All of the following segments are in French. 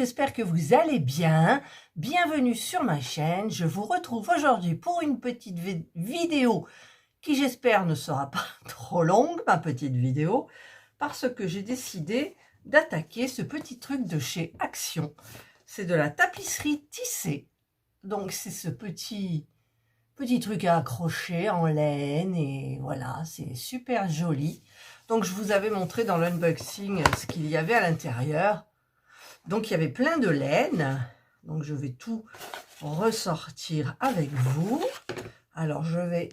j'espère que vous allez bien. Bienvenue sur ma chaîne. Je vous retrouve aujourd'hui pour une petite vidéo qui, j'espère, ne sera pas trop longue, ma petite vidéo, parce que j'ai décidé d'attaquer ce petit truc de chez Action. C'est de la tapisserie tissée. Donc, c'est ce petit truc à accrocher en laine et voilà, c'est super joli. Donc, je vous avais montré dans l'unboxing ce qu'il y avait à l'intérieur. Donc, il y avait plein de laine. Donc, je vais tout ressortir avec vous. Alors, je vais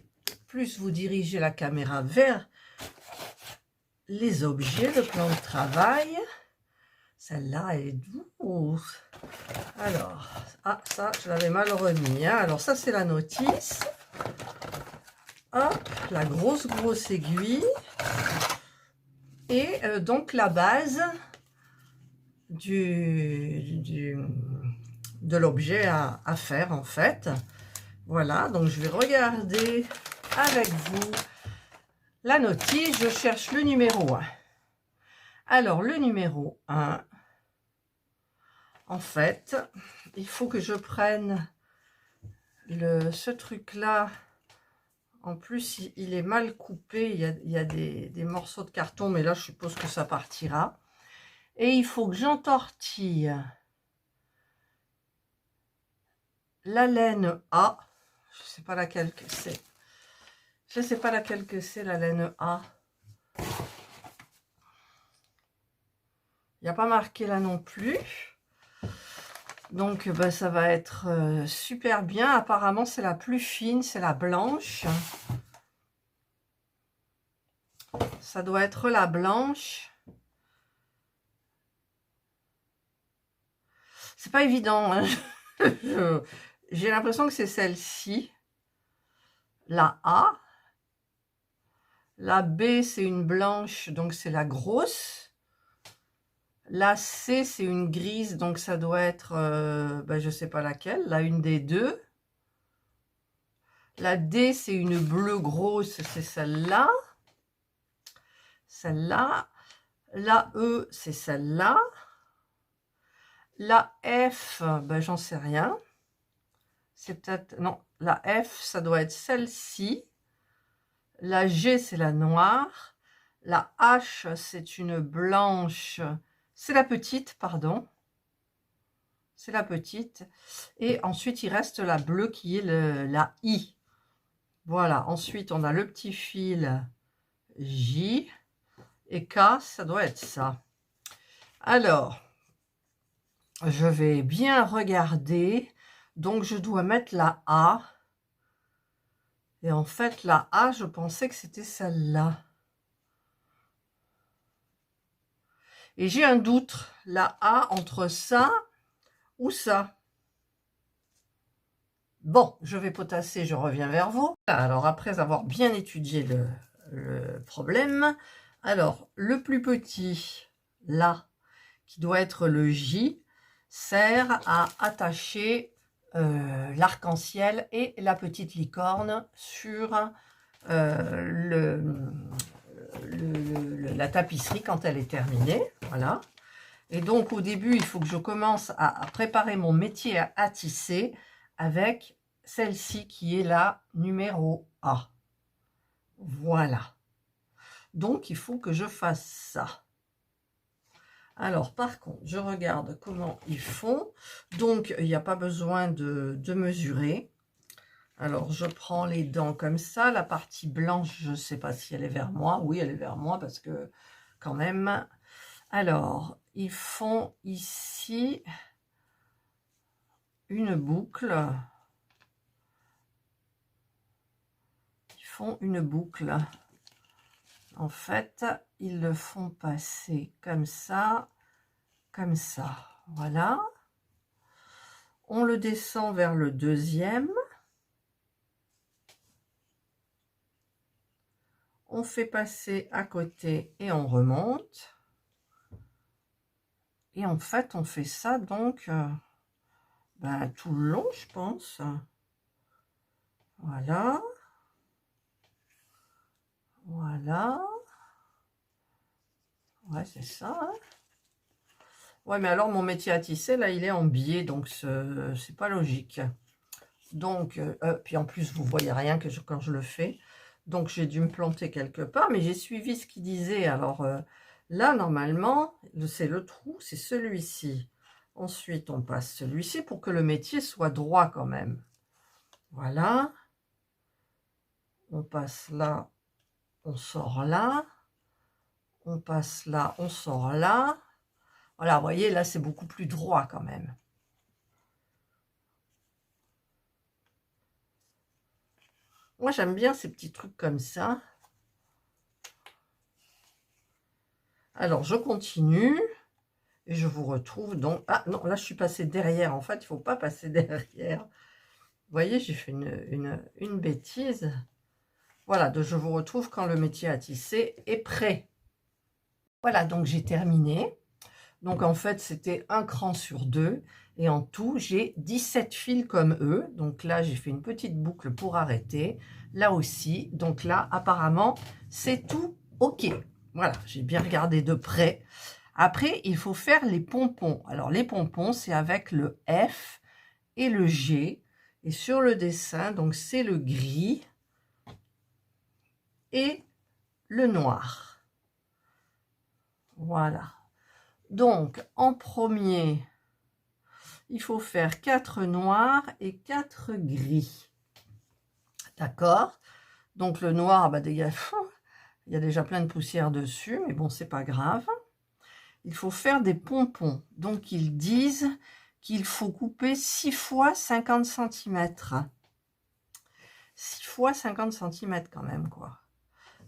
plus vous diriger la caméra vers les objets, le plan de travail. Celle-là, elle est douce. Alors, ça, je l'avais mal remis. Hein. Alors, ça, c'est la notice. Hop, la grosse aiguille. Et donc, la base de l'objet à faire, en fait. Voilà, donc je vais regarder avec vous la notice. Je cherche le numéro 1. Alors, le numéro 1, en fait, il faut que je prenne ce truc-là. En plus, il est mal coupé. Il y a des morceaux de carton, mais là, je suppose que ça partira. Et il faut que j'entortille la laine A. Je ne sais pas laquelle que c'est. Je ne sais pas laquelle que c'est, la laine A. Il n'y a pas marqué là non plus. Donc, ben, ça va être super bien. Apparemment, c'est la plus fine, c'est la blanche. Ça doit être la blanche. C'est pas évident. Hein. J'ai l'impression que c'est celle-ci. La A. La B, c'est une blanche, donc c'est la grosse. La C, c'est une grise, donc ça doit être, ben, je sais pas laquelle, la une des deux. La D, c'est une bleue grosse, c'est celle-là. Celle-là. La E, c'est celle-là. La F, ben, j'en sais rien. C'est peut-être... Non, la F, ça doit être celle-ci. La G, c'est la noire. La H, c'est une blanche. C'est la petite, pardon. C'est la petite. Et ensuite, il reste la bleue qui est la I. Voilà. Ensuite, on a le petit fil J. Et K, ça doit être ça. Alors, je vais bien regarder. Donc, je dois mettre la A. Et en fait, la A, je pensais que c'était celle-là. Et j'ai un doute, la A, entre ça ou ça. Bon, je vais potasser, je reviens vers vous. Alors, après avoir bien étudié le problème, alors, le plus petit, là, qui doit être le J, sert à attacher l'arc-en-ciel et la petite licorne sur la tapisserie quand elle est terminée. Voilà. Et donc, au début, il faut que je commence à préparer mon métier à tisser avec celle-ci qui est la numéro A. Voilà. Donc, il faut que je fasse ça. Alors, par contre, je regarde comment ils font. Donc, il n'y a pas besoin de mesurer. Alors, je prends les dents comme ça. La partie blanche, je ne sais pas si elle est vers moi. Oui, elle est vers moi parce que quand même... Alors, ils font ici une boucle. Ils font une boucle. En fait, ils le font passer comme ça, comme ça. Voilà. On le descend vers le deuxième. On fait passer à côté et on remonte. Et en fait, on fait ça donc ben, tout le long, je pense. Voilà. Voilà. Ouais, c'est ça. Hein. Ouais, mais alors mon métier à tisser, là, il est en biais, donc c'est pas logique. Donc, puis en plus, vous voyez rien quand je le fais. Donc, j'ai dû me planter quelque part, mais j'ai suivi ce qu'il disait. Alors, là, normalement, c'est le trou, c'est celui-ci. Ensuite, on passe celui-ci pour que le métier soit droit quand même. Voilà. On passe là, on sort là. On passe là, on sort là. Voilà, vous voyez, là, c'est beaucoup plus droit quand même. Moi, j'aime bien ces petits trucs comme ça. Alors, je continue. Et je vous retrouve donc... Ah non, là, je suis passée derrière. En fait, il ne faut pas passer derrière. Vous voyez, j'ai fait une bêtise. Voilà, je vous retrouve quand le métier à tisser est prêt. Voilà, donc j'ai terminé. Donc, en fait, c'était un cran sur 2. Et en tout, j'ai 17 fils comme eux. Donc là, j'ai fait une petite boucle pour arrêter. Là aussi. Donc là, apparemment, c'est tout OK. Voilà, j'ai bien regardé de près. Après, il faut faire les pompons. Alors, les pompons, c'est avec le F et le G. Et sur le dessin, donc c'est le gris et le noir. Voilà. Donc, en premier, il faut faire 4 noirs et 4 gris. D'accord? Donc, le noir, bah, il y a déjà plein de poussière dessus, mais bon, c'est pas grave. Il faut faire des pompons. Donc, ils disent qu'il faut couper 6 fois 50 cm. 6 fois 50 cm quand même, quoi.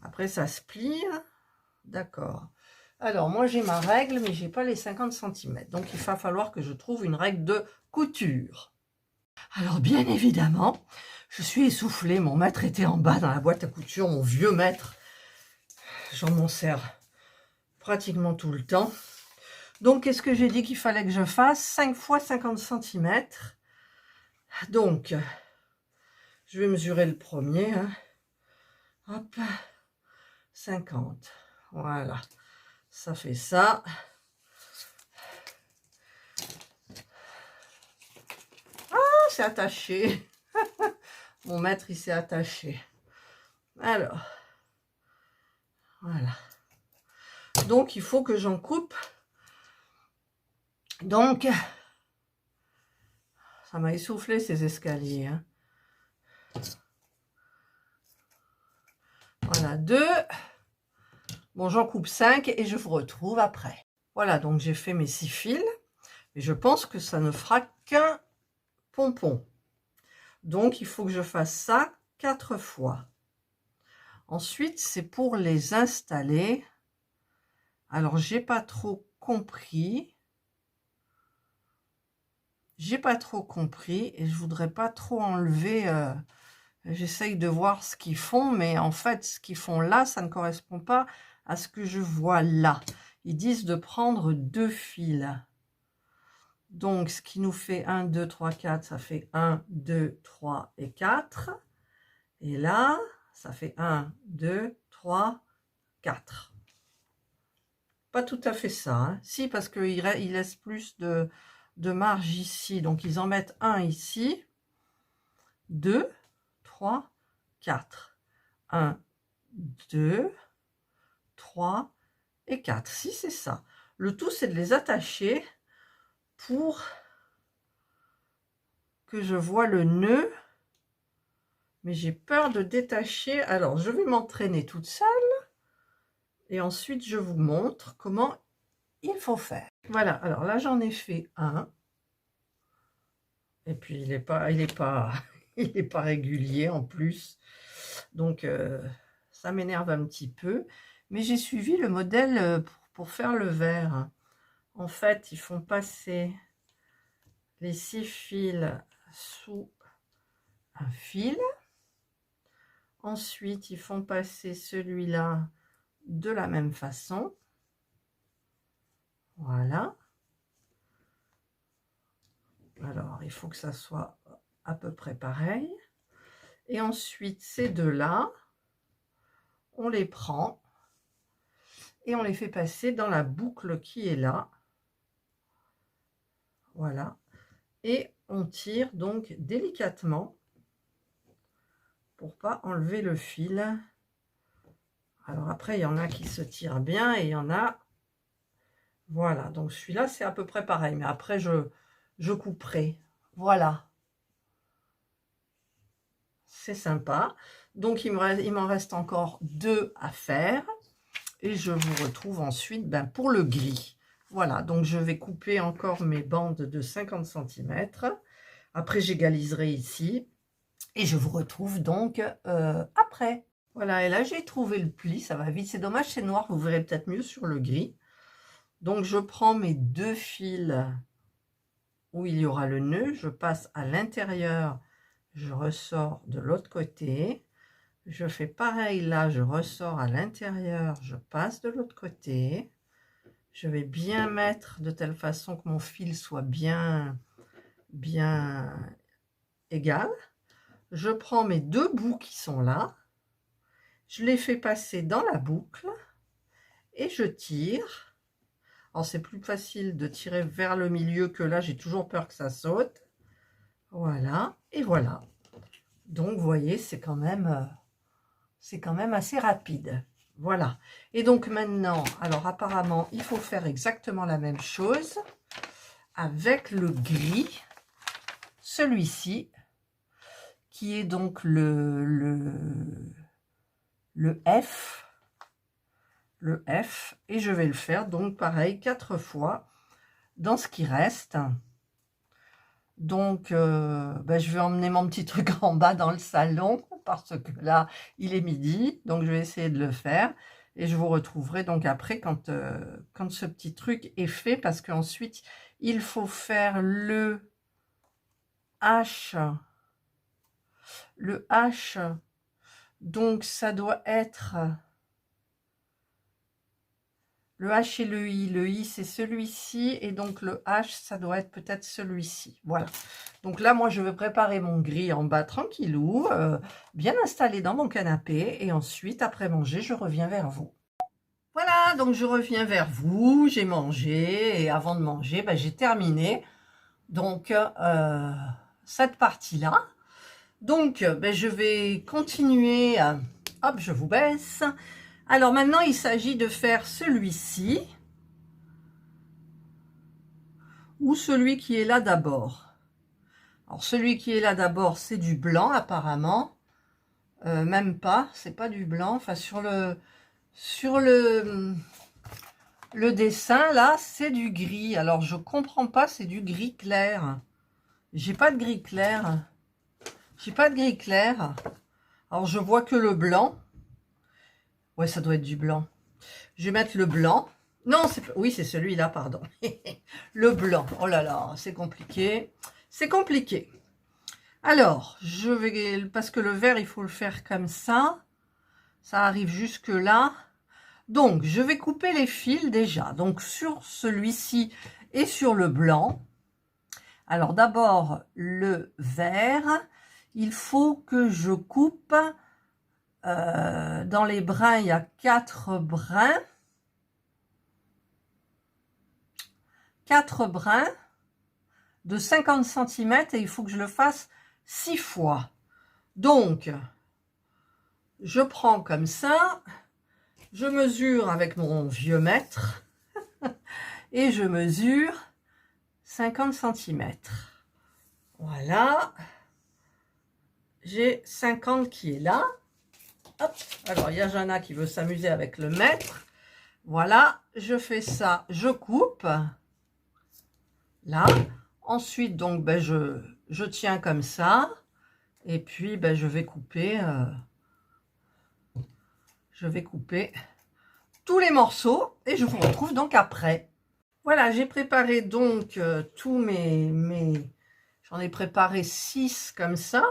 Après, ça se plie. D'accord. Alors, moi, j'ai ma règle, mais j'ai pas les 50 cm. Donc, il va falloir que je trouve une règle de couture. Alors, bien évidemment, je suis essoufflée. Mon maître était en bas dans la boîte à couture, mon vieux maître. J'en m'en sers pratiquement tout le temps. Donc, qu'est-ce que j'ai dit qu'il fallait que je fasse? 5 fois 50 cm. Donc, je vais mesurer le premier. Hein. Hop, 50. Voilà. Ça fait ça. Ah, c'est attaché. Mon maître, il s'est attaché. Alors, voilà. Donc, il faut que j'en coupe. Donc, ça m'a essoufflé ces escaliers. Hein. Voilà, 2. Bon, j'en coupe 5 et je vous retrouve après. Voilà, donc j'ai fait mes 6 fils. Et je pense que ça ne fera qu'un pompon. Donc, il faut que je fasse ça 4 fois. Ensuite, c'est pour les installer. Alors, j'ai pas trop compris. J'ai pas trop compris et je voudrais pas trop enlever. J'essaye de voir ce qu'ils font, mais en fait, ce qu'ils font là, ça ne correspond pas à ce que je vois là. Ils disent de prendre 2 fils. Donc, ce qui nous fait 1, 2, 3, 4, ça fait 1, 2, 3 et 4. Et là, ça fait 1, 2, 3, 4. Pas tout à fait ça. Hein. Si, parce qu'il laisse plus de marge ici. Donc, ils en mettent 1 ici. 2, 3, 4. 1, 2, 3 et 4. Si, c'est ça. Le tout, c'est de les attacher pour que je vois le nœud. Mais j'ai peur de détacher. Alors, je vais m'entraîner toute seule. Et ensuite, je vous montre comment il faut faire. Voilà. Alors là, j'en ai fait un. Et puis, il n'est pas, il est pas régulier en plus. Donc, ça m'énerve un petit peu. Mais j'ai suivi le modèle pour faire le verre. En fait, ils font passer les 6 fils sous un fil. Ensuite, ils font passer celui-là de la même façon. Voilà. Alors, il faut que ça soit à peu près pareil. Et ensuite, ces deux-là, on les prend et on les fait passer dans la boucle qui est là. voilà. Et on tire donc délicatement pour pas enlever le fil. Alors après, il y en a qui se tirent bien et il y en a... Voilà, donc celui-là, c'est à peu près pareil. Mais après, je couperai. Voilà. C'est sympa. Donc, il m'en reste encore 2 à faire. Et je vous retrouve ensuite pour le gris. Voilà, donc je vais couper encore mes bandes de 50 cm. Après, j'égaliserai ici. Et je vous retrouve donc après. Voilà, et là, j'ai trouvé le pli. Ça va vite. C'est dommage, c'est noir. Vous verrez peut-être mieux sur le gris. Donc, je prends mes 2 fils où il y aura le nœud. Je passe à l'intérieur. Je ressors de l'autre côté. Je fais pareil là, je ressors à l'intérieur, je passe de l'autre côté. Je vais bien mettre de telle façon que mon fil soit bien égal. Je prends mes 2 bouts qui sont là, je les fais passer dans la boucle et je tire. Alors c'est plus facile de tirer vers le milieu que là, j'ai toujours peur que ça saute. Voilà, et voilà. Donc vous voyez, c'est quand même assez rapide. Voilà. Et donc maintenant, alors apparemment, il faut faire exactement la même chose avec le gris, celui-ci, qui est donc le F. Le F. Et je vais le faire donc pareil 4 fois dans ce qui reste. Donc, je vais emmener mon petit truc en bas dans le salon parce que là, il est midi. Donc, je vais essayer de le faire. Et je vous retrouverai donc après quand ce petit truc est fait. Parce qu'ensuite, il faut faire le H. Le H, donc ça doit être... Le H et le I. Le I, c'est celui-ci. Et donc, le H, ça doit être peut-être celui-ci. Voilà. Donc là, moi, je vais préparer mon gris en bas tranquillou, bien installé dans mon canapé. Et ensuite, après manger, je reviens vers vous. Voilà, donc je reviens vers vous. J'ai mangé. Et avant de manger, j'ai terminé. Donc, cette partie-là. Donc, je vais continuer. Hop, je vous baisse. Alors maintenant, il s'agit de faire celui-ci ou celui qui est là d'abord. Alors celui qui est là d'abord, c'est du blanc apparemment. Même pas, c'est pas du blanc. Enfin sur le dessin là, c'est du gris. Alors je comprends pas, c'est du gris clair. J'ai pas de gris clair. J'ai pas de gris clair. Alors je vois que le blanc. Ouais, ça doit être du blanc. Je vais mettre le blanc. Non, oui, c'est celui-là, pardon. Le blanc. Oh là là, c'est compliqué. C'est compliqué. Alors, je vais... Parce que le vert, il faut le faire comme ça. Ça arrive jusque là. Donc, je vais couper les fils déjà. Donc, sur celui-ci et sur le blanc. Alors, d'abord, le vert. Il faut que je coupe... dans les brins, il y a 4 brins. 4 brins de 50 cm et il faut que je le fasse 6 fois. Donc, je prends comme ça, je mesure avec mon vieux mètre et je mesure 50 cm. Voilà. J'ai 50 qui est là. Hop. Alors, il y a Jana qui veut s'amuser avec le mètre. Voilà, je fais ça, je coupe. Là. Ensuite, donc, je tiens comme ça. Et puis, je vais couper tous les morceaux. Et je vous retrouve donc après. Voilà, j'ai préparé donc tous j'en ai préparé 6 comme ça.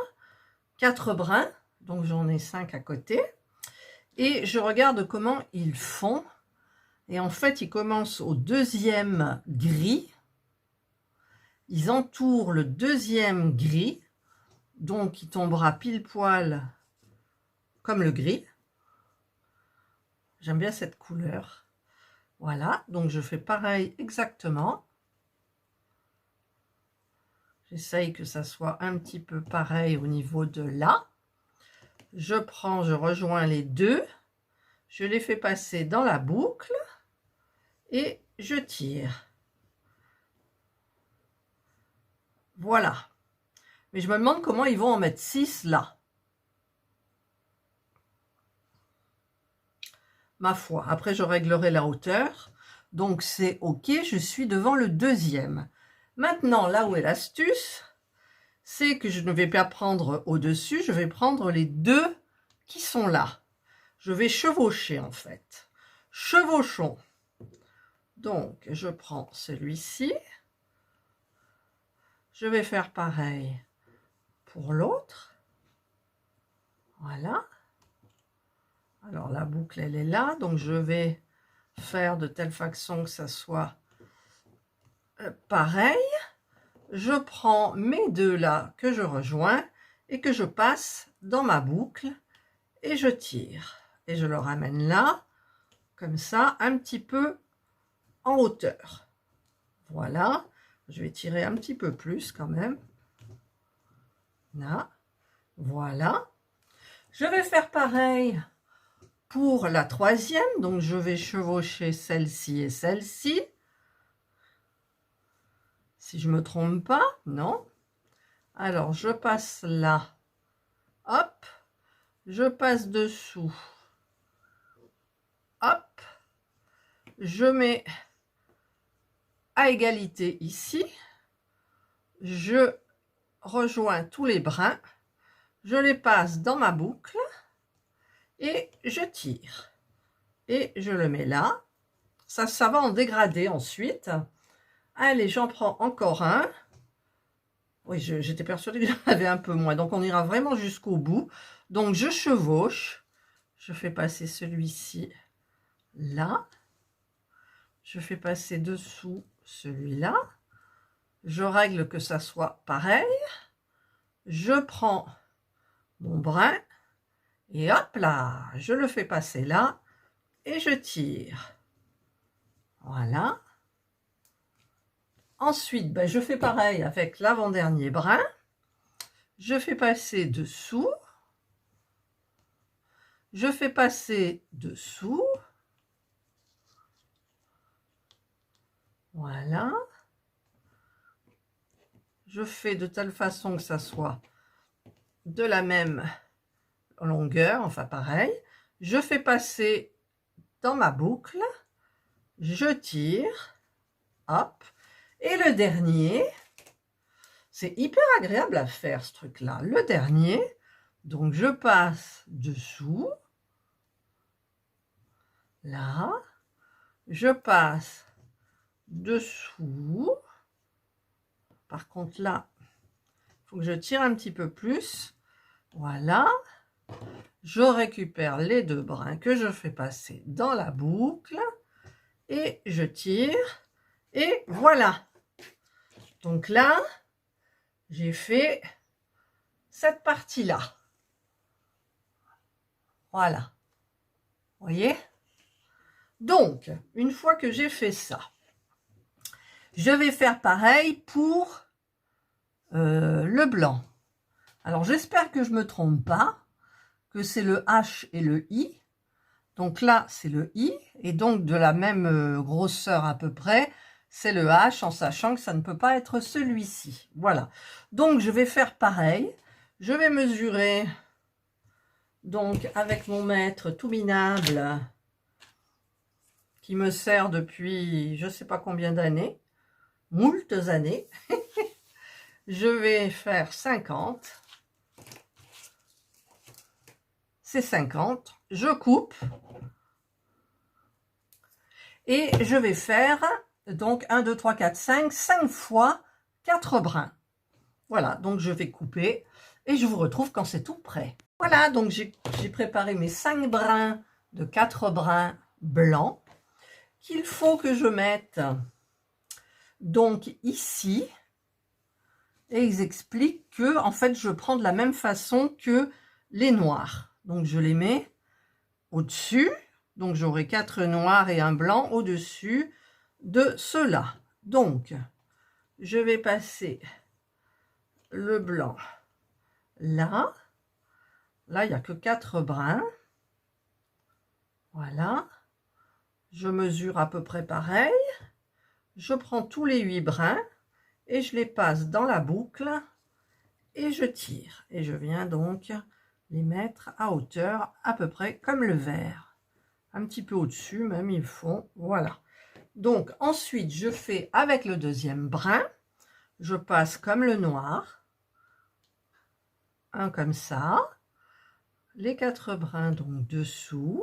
4 brins. Donc, j'en ai 5 à côté. Et je regarde comment ils font. Et en fait, ils commencent au 2e gris. Ils entourent le 2e gris, donc il tombera pile poil comme le gris. J'aime bien cette couleur. Voilà, donc je fais pareil exactement. J'essaye que ça soit un petit peu pareil au niveau de là. Je prends, je rejoins les deux. Je les fais passer dans la boucle. Et je tire. Voilà. Mais je me demande comment ils vont en mettre 6 là. Ma foi. Après, je réglerai la hauteur. Donc, c'est OK. Je suis devant le deuxième. Maintenant, là où est l'astuce, c'est que je ne vais pas prendre au-dessus. Je vais prendre les deux qui sont là. Je vais chevaucher, en fait. Chevauchons. Donc, je prends celui-ci. Je vais faire pareil pour l'autre. Voilà. Alors, la boucle, elle est là. Donc, je vais faire de telle façon que ça soit pareil. Je prends mes deux là que je rejoins et que je passe dans ma boucle et je tire. Et je le ramène là, comme ça, un petit peu en hauteur. Voilà. Je vais tirer un petit peu plus quand même. Là. Voilà. Je vais faire pareil pour la troisième. Donc, je vais chevaucher celle-ci et celle-ci. Si je ne me trompe pas, non. Alors, je passe là. Hop. Je passe dessous. Hop. Je mets à égalité ici. Je rejoins tous les brins. Je les passe dans ma boucle. Et je tire. Et je le mets là. Ça va en dégradé ensuite. Allez, j'en prends encore un. Oui, j'étais persuadée que j'en avais un peu moins. Donc, on ira vraiment jusqu'au bout. Donc, je chevauche. Je fais passer celui-ci là. Je fais passer dessous celui-là. Je règle que ça soit pareil. Je prends mon brin. Et hop là, je le fais passer là. Et je tire. Voilà. Ensuite, ben, je fais pareil avec l'avant-dernier brin. Je fais passer dessous. Je fais passer dessous. Voilà. Je fais de telle façon que ça soit de la même longueur, enfin pareil. Je fais passer dans ma boucle. Je tire. Hop. Et le dernier, c'est hyper agréable à faire ce truc-là. Le dernier, donc je passe dessous. Là. Je passe dessous. Par contre là, il faut que je tire un petit peu plus. Voilà. Je récupère les deux brins que je fais passer dans la boucle. Et je tire. Et voilà. Donc là, j'ai fait cette partie-là. Voilà. Vous voyez? Donc, une fois que j'ai fait ça, je vais faire pareil pour le blanc. Alors, j'espère que je ne me trompe pas, que c'est le H et le I. Donc là, c'est le I, et donc de la même grosseur à peu près, c'est le H, en sachant que ça ne peut pas être celui-ci. Voilà. Donc, je vais faire pareil. Je vais mesurer, donc, avec mon mètre tout minable, qui me sert depuis je ne sais pas combien d'années, moultes années. Je vais faire 50. C'est 50. Je coupe. Et je vais faire, donc, 1, 2, 3, 4, 5 fois 4 brins. Voilà, donc je vais couper et je vous retrouve quand c'est tout prêt. Voilà, donc j'ai préparé mes 5 brins de 4 brins blancs qu'il faut que je mette donc ici. Et ils expliquent que, en fait, je prends de la même façon que les noirs. Donc, je les mets au-dessus. Donc, j'aurai 4 noirs et un blanc au-dessus de ceux-là. Donc, je vais passer le blanc là. Là, il n'y a que 4 brins. Voilà. Je mesure à peu près pareil. Je prends tous les 8 brins et je les passe dans la boucle et je tire. Et je viens donc les mettre à hauteur à peu près comme le vert. Un petit peu au-dessus même, ils font. Voilà. Donc ensuite, je fais avec le deuxième brin. Je passe comme le noir. Un comme ça. Les 4 brins donc dessous.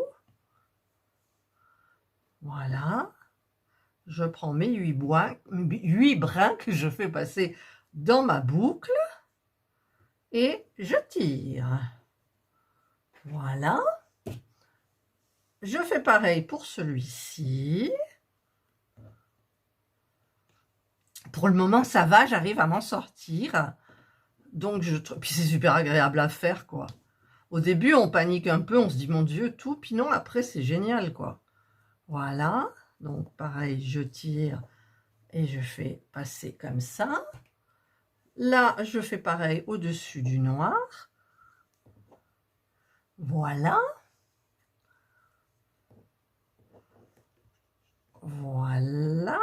Voilà. Je prends mes 8 brins que je fais passer dans ma boucle et je tire. Voilà. Je fais pareil pour celui-ci. Pour le moment, ça va, j'arrive à m'en sortir. Donc, puis c'est super agréable à faire, quoi. Au début, on panique un peu, on se dit, mon Dieu, tout. Puis non, après, c'est génial, quoi. Voilà. Donc, pareil, je tire et je fais passer comme ça. Là, je fais pareil au-dessus du noir. Voilà. Voilà.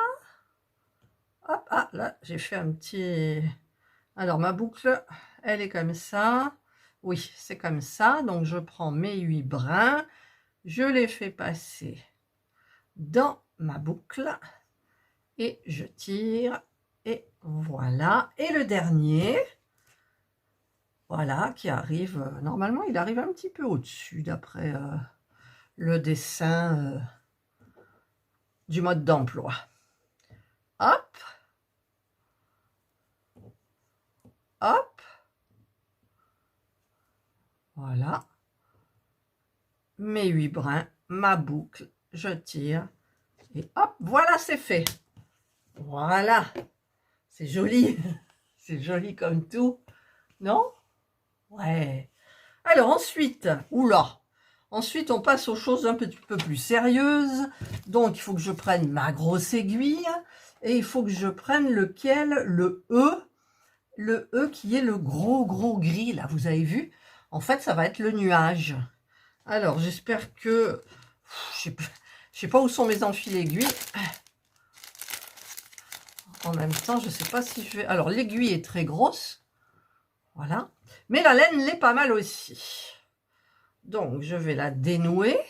Hop, ah, là, j'ai fait un petit... Alors, ma boucle, elle est comme ça. Oui, c'est comme ça. Donc, je prends mes 8 brins. Je les fais passer dans ma boucle. Et je tire. Et voilà. Et le dernier, voilà, qui arrive... normalement, il arrive un petit peu au-dessus, d'après le dessin du mode d'emploi. Hop. Hop. Voilà. Mes 8 brins, ma boucle, je tire. Et hop, voilà, c'est fait. Voilà. C'est joli. C'est joli comme tout. Non? Ouais. Alors ensuite, oula. Ensuite, on passe aux choses un petit peu plus sérieuses. Donc, il faut que je prenne ma grosse aiguille. Et il faut que je prenne lequel? Le E. Le E qui est le gros gris, là, vous avez vu? En fait, ça va être le nuage. Alors, j'espère que... Je sais pas où sont mes enfils aiguilles. En même temps, je sais pas si je vais... Alors, l'aiguille est très grosse. Voilà. Mais la laine l'est pas mal aussi. Donc, je vais la dénouer.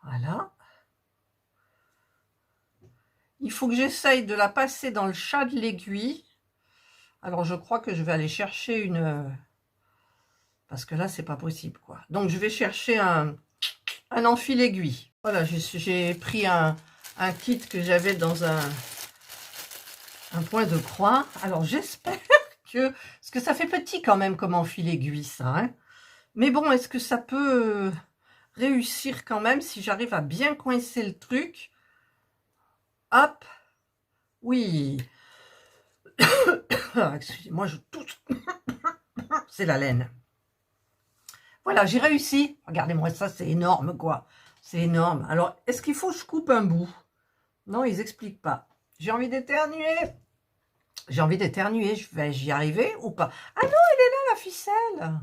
Voilà. Il faut que j'essaye de la passer dans le chat de l'aiguille. Alors, je crois que je vais aller chercher une... Parce que là, c'est pas possible, quoi. Donc, je vais chercher un enfil aiguille. Voilà, j'ai pris un kit que j'avais dans un point de croix. Alors, j'espère que... Parce que ça fait petit quand même comme enfil aiguille, ça. Hein. Mais bon, est-ce que ça peut réussir quand même si j'arrive à bien coincer le truc? Hop. Oui. Excusez-moi, je tousse. C'est la laine. Voilà, j'ai réussi. Regardez-moi ça, c'est énorme, quoi. C'est énorme. Alors, est-ce qu'il faut que je coupe un bout? Non, ils n'expliquent pas. J'ai envie d'éternuer. J'ai envie d'éternuer. Vais-je y arriver ou pas? Ah non, elle est là, la ficelle.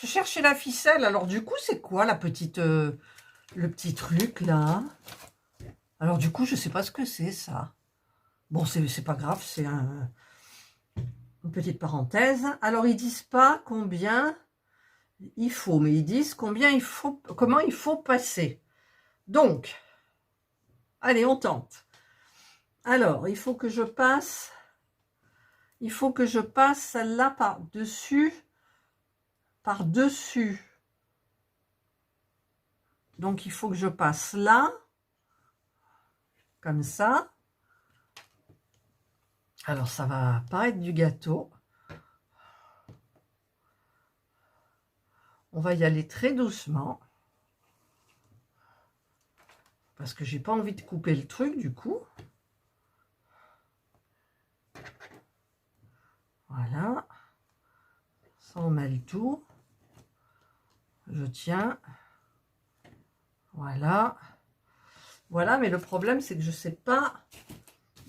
Je cherchais la ficelle. Alors, du coup, c'est quoi la petite... le petit truc, là? Alors, du coup, je sais pas ce que c'est, ça. Bon, c'est pas grave, c'est une petite parenthèse. Alors, ils disent pas combien il faut, mais ils disent combien il faut, comment il faut passer. Donc, allez, on tente. Alors, il faut que je passe celle-là par-dessus. Donc, il faut que je passe là, comme ça. Alors, ça va pas être du gâteau. On va y aller très doucement. Parce que j'ai pas envie de couper le truc, du coup. Voilà. Ça, on met le tout. Je tiens. Voilà. Voilà, mais le problème, c'est que je sais pas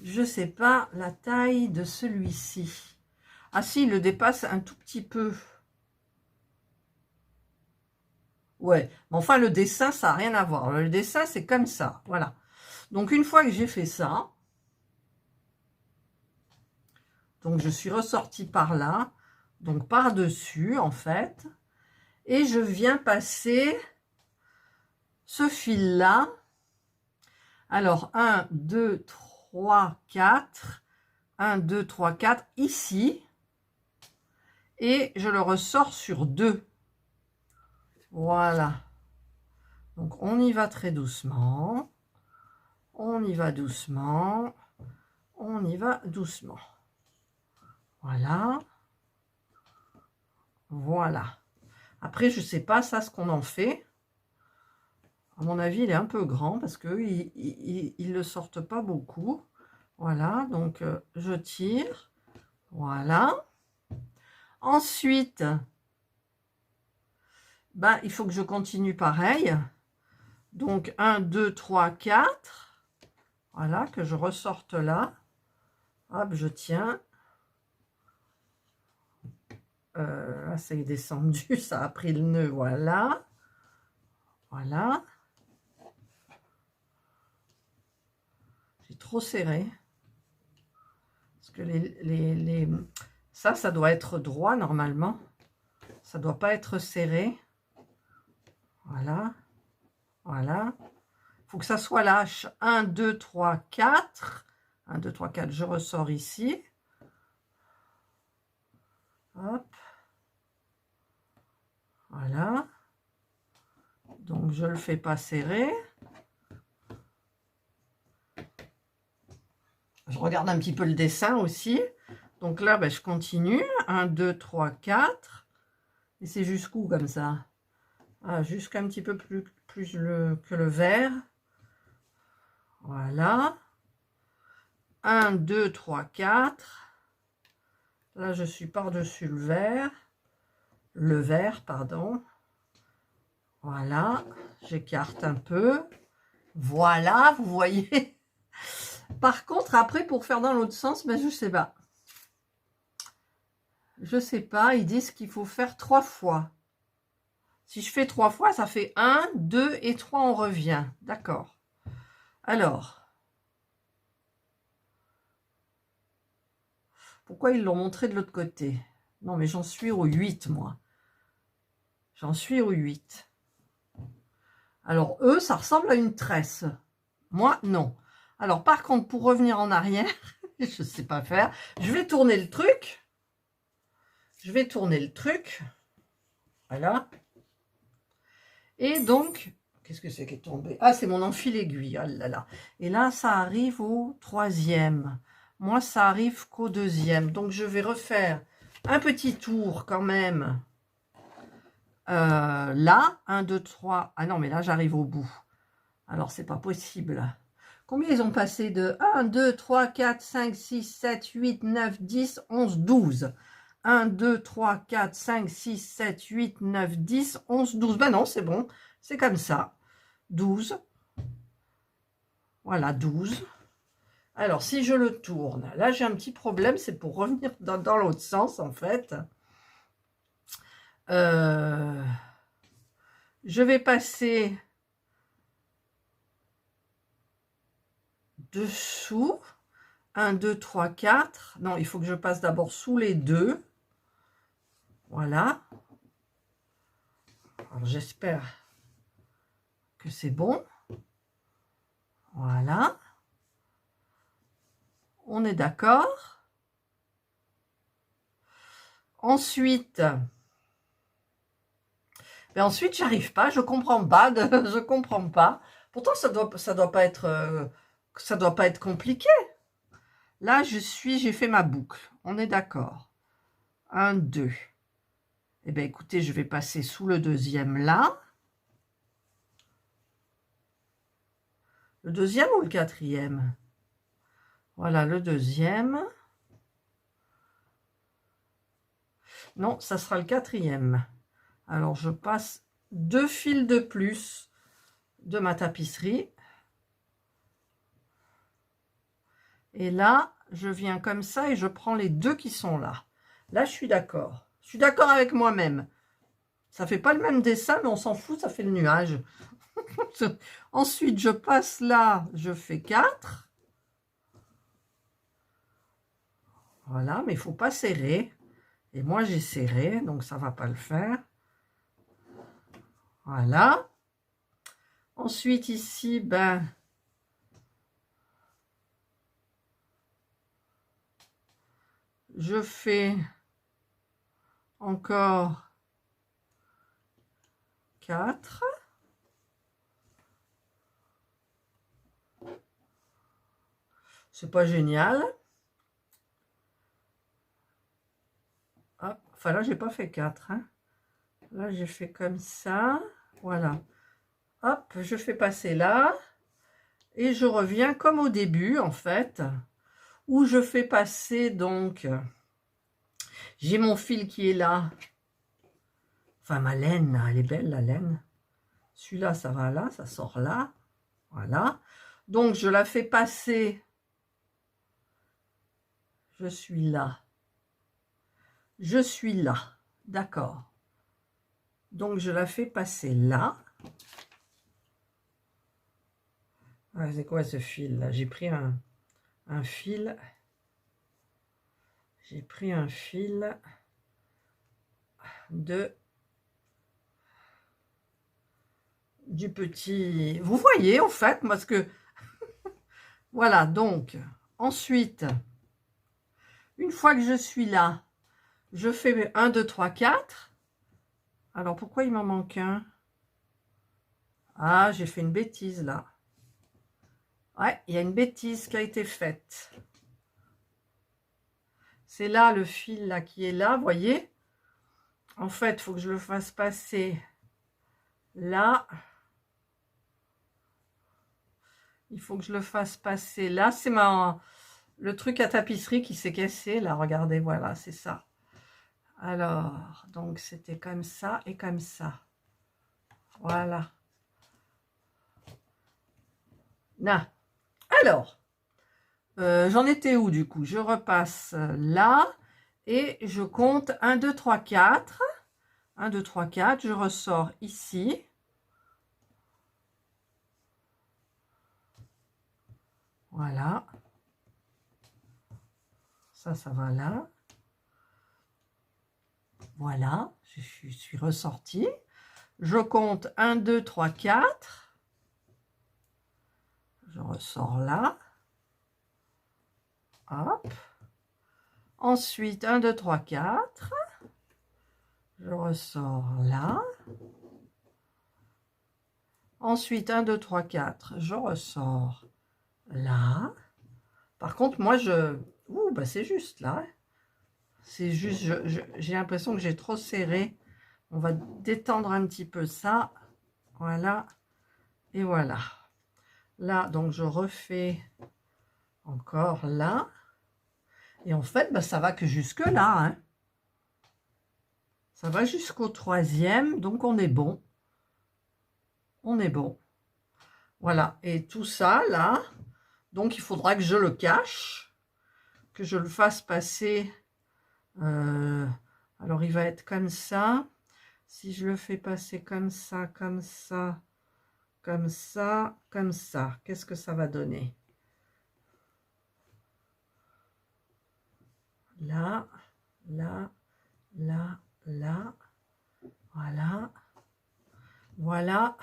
je sais pas la taille de celui-ci. Ah si, il le dépasse un tout petit peu. Ouais, mais enfin le dessin, ça n'a rien à voir. Le dessin, c'est comme ça, voilà. Donc une fois que j'ai fait ça, donc je suis ressortie par là, donc par-dessus en fait, et je viens passer ce fil-là. Alors 1, 2, 3, 4, 1, 2, 3, 4, ici, et je le ressors sur 2. Voilà. Donc on y va très doucement, on y va doucement, on y va doucement. Voilà. Voilà. Après, je sais pas ça ce qu'on en fait. À mon avis, il est un peu grand parce que ils le sortent pas beaucoup. Voilà, donc je tire. Voilà. Ensuite, ben, il faut que je continue pareil. Donc 1, 2, 3, 4. Voilà, que je ressorte là. Hop, je tiens. Là, c'est descendu, ça a pris le nœud, voilà. Voilà. J'ai trop serré. Parce que ça doit être droit normalement. Ça doit pas être serré. Voilà. Voilà. Il faut que ça soit lâche. 1, 2, 3, 4. 1, 2, 3, 4. Je ressors ici. Hop. Voilà. Donc, je ne le fais pas serrer. Je regarde un petit peu le dessin aussi. Donc là, ben, je continue. 1, 2, 3, 4. Et c'est jusqu'où comme ça? Ah, jusqu'un petit peu plus que le vert. Voilà. 1, 2, 3, 4. Là, je suis par-dessus le vert. Le vert, pardon. Voilà. J'écarte un peu. Voilà, vous voyez. Par contre, après, pour faire dans l'autre sens, ben, je sais pas. Je sais pas. Ils disent qu'il faut faire 3 fois. Si je fais 3 fois, ça fait 1, 2 et 3, on revient. D'accord. Alors. Pourquoi ils l'ont montré de l'autre côté? Non, mais j'en suis au 8, moi. J'en suis au 8. Alors, eux, ça ressemble à une tresse. Moi, non. Alors, par contre, pour revenir en arrière, je ne sais pas faire. Je vais tourner le truc. Je vais tourner le truc. Voilà. Et donc, qu'est-ce que c'est qui est tombé? Ah, c'est mon enfil aiguille. Ah là là. Et là, ça arrive au 3e. Moi, ça arrive qu'au 2e. Donc, je vais refaire un petit tour quand même. Là, 1, 2, 3. Ah non, mais là, j'arrive au bout. Alors, c'est pas possible. Combien ils ont passé de 1, 2, 3, 4, 5, 6, 7, 8, 9, 10, 11, 12. 1, 2, 3, 4, 5, 6, 7, 8, 9, 10, 11, 12. Ben non, c'est bon. C'est comme ça. 12. Voilà, 12. Alors, si je le tourne, là, j'ai un petit problème. C'est pour revenir dans l'autre sens, en fait. Je vais passer dessous. 1, 2, 3, 4. Non, il faut que je passe d'abord sous les deux. Voilà. Alors, j'espère que c'est bon. Voilà. On est d'accord. Ensuite, ensuite, j'arrive pas. Je comprends pas. Je comprends pas. Pourtant, ça doit pas être compliqué. Là, j'ai fait ma boucle. On est d'accord. 1, 2. Eh bien, écoutez, je vais passer sous le 2e là. Le 2e ou le 4e? Voilà, le 2e. Non, ça sera le 4e. Alors, je passe 2 fils de plus de ma tapisserie. Et là, je viens comme ça et je prends les deux qui sont là. Là, je suis d'accord. Je suis d'accord avec moi-même. Ça fait pas le même dessin, mais on s'en fout, ça fait le nuage. Ensuite, je passe là, je fais 4. Voilà, mais il ne faut pas serrer. Et moi, j'ai serré, donc ça ne va pas le faire. Voilà. Ensuite, ici, ben, je fais encore 4. C'est pas génial. Hop. Enfin, là, j'ai pas fait 4. Hein. Là, j'ai fait comme ça. Voilà. Hop, je fais passer là. Et je reviens comme au début, en fait, où je fais passer, donc, j'ai mon fil qui est là. Enfin, ma laine, là, elle est belle, la laine. Celui-là, ça va là, ça sort là. Voilà. Donc, je la fais passer. Je suis là. Je suis là. D'accord. Donc, je la fais passer là. Ah, c'est quoi ce fil là? J'ai pris un fil. J'ai pris un fil du petit... Vous voyez, en fait, parce que... Voilà, donc, ensuite, une fois que je suis là, je fais 1, 2, 3, 4. Alors, pourquoi il m'en manque un? Ah, j'ai fait une bêtise, là. Ouais, il y a une bêtise qui a été faite. C'est là, le fil, là, qui est là, vous voyez? En fait, il faut que je le fasse passer là. Il faut que je le fasse passer là. C'est le truc à tapisserie qui s'est cassé, là, regardez, voilà, c'est ça. Alors, donc, c'était comme ça et comme ça. Voilà. Là. Alors, j'en étais où du coup? Je repasse là et je compte 1, 2, 3, 4. 1, 2, 3, 4. Je ressors ici. Voilà. Ça va là. Voilà, je suis ressortie. Je compte 1, 2, 3, 4. Je ressors là. Hop. Ensuite, 1, 2, 3, 4. Je ressors là. Ensuite, 1, 2, 3, 4. Je ressors là. Par contre, moi, ouh, bah c'est juste là. C'est juste, j'ai l'impression que j'ai trop serré. On va détendre un petit peu ça. Voilà. Et voilà. Là, donc, je refais encore là. Et en fait, bah, ça va que jusque là. Hein. Ça va jusqu'au 3e. Donc, on est bon. On est bon. Voilà. Et tout ça, là. Donc, il faudra que je le cache. Que je le fasse passer. Alors, il va être comme ça. Si je le fais passer comme ça, comme ça, comme ça, comme ça, qu'est-ce que ça va donner? Là, là, là, là, voilà, voilà,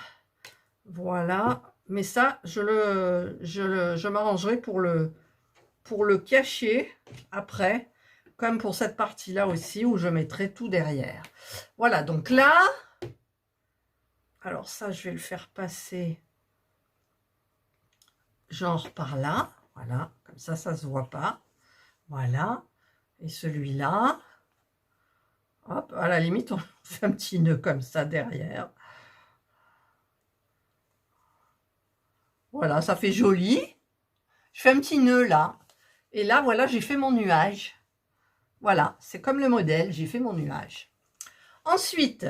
voilà. Mais ça, je m'arrangerai pour le cacher après, comme pour cette partie-là aussi, où je mettrai tout derrière. Voilà, donc là, alors ça, je vais le faire passer genre par là, voilà, comme ça se voit pas. Voilà, et celui-là, hop, à la limite, on fait un petit nœud comme ça derrière. Voilà, ça fait joli. Je fais un petit nœud là. Et là, voilà, j'ai fait mon nuage. Voilà, c'est comme le modèle, j'ai fait mon nuage. Ensuite,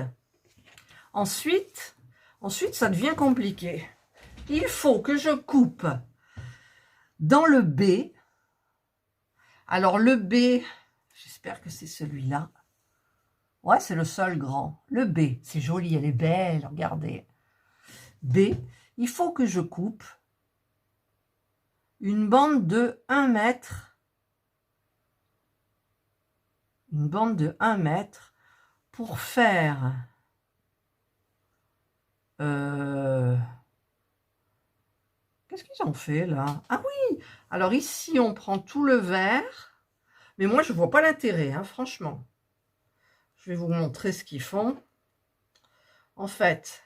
ça devient compliqué. Il faut que je coupe dans le B, Alors le B, j'espère que c'est celui-là. Ouais, c'est le seul grand. Le B, c'est joli, elle est belle, regardez. B, il faut que je coupe une bande de 1 mètre. Une bande de 1 mètre pour faire... Qu'est-ce qu'ils ont fait là? Ah oui! Alors ici, on prend tout le vert. Mais moi, je ne vois pas l'intérêt, hein, franchement. Je vais vous montrer ce qu'ils font. En fait,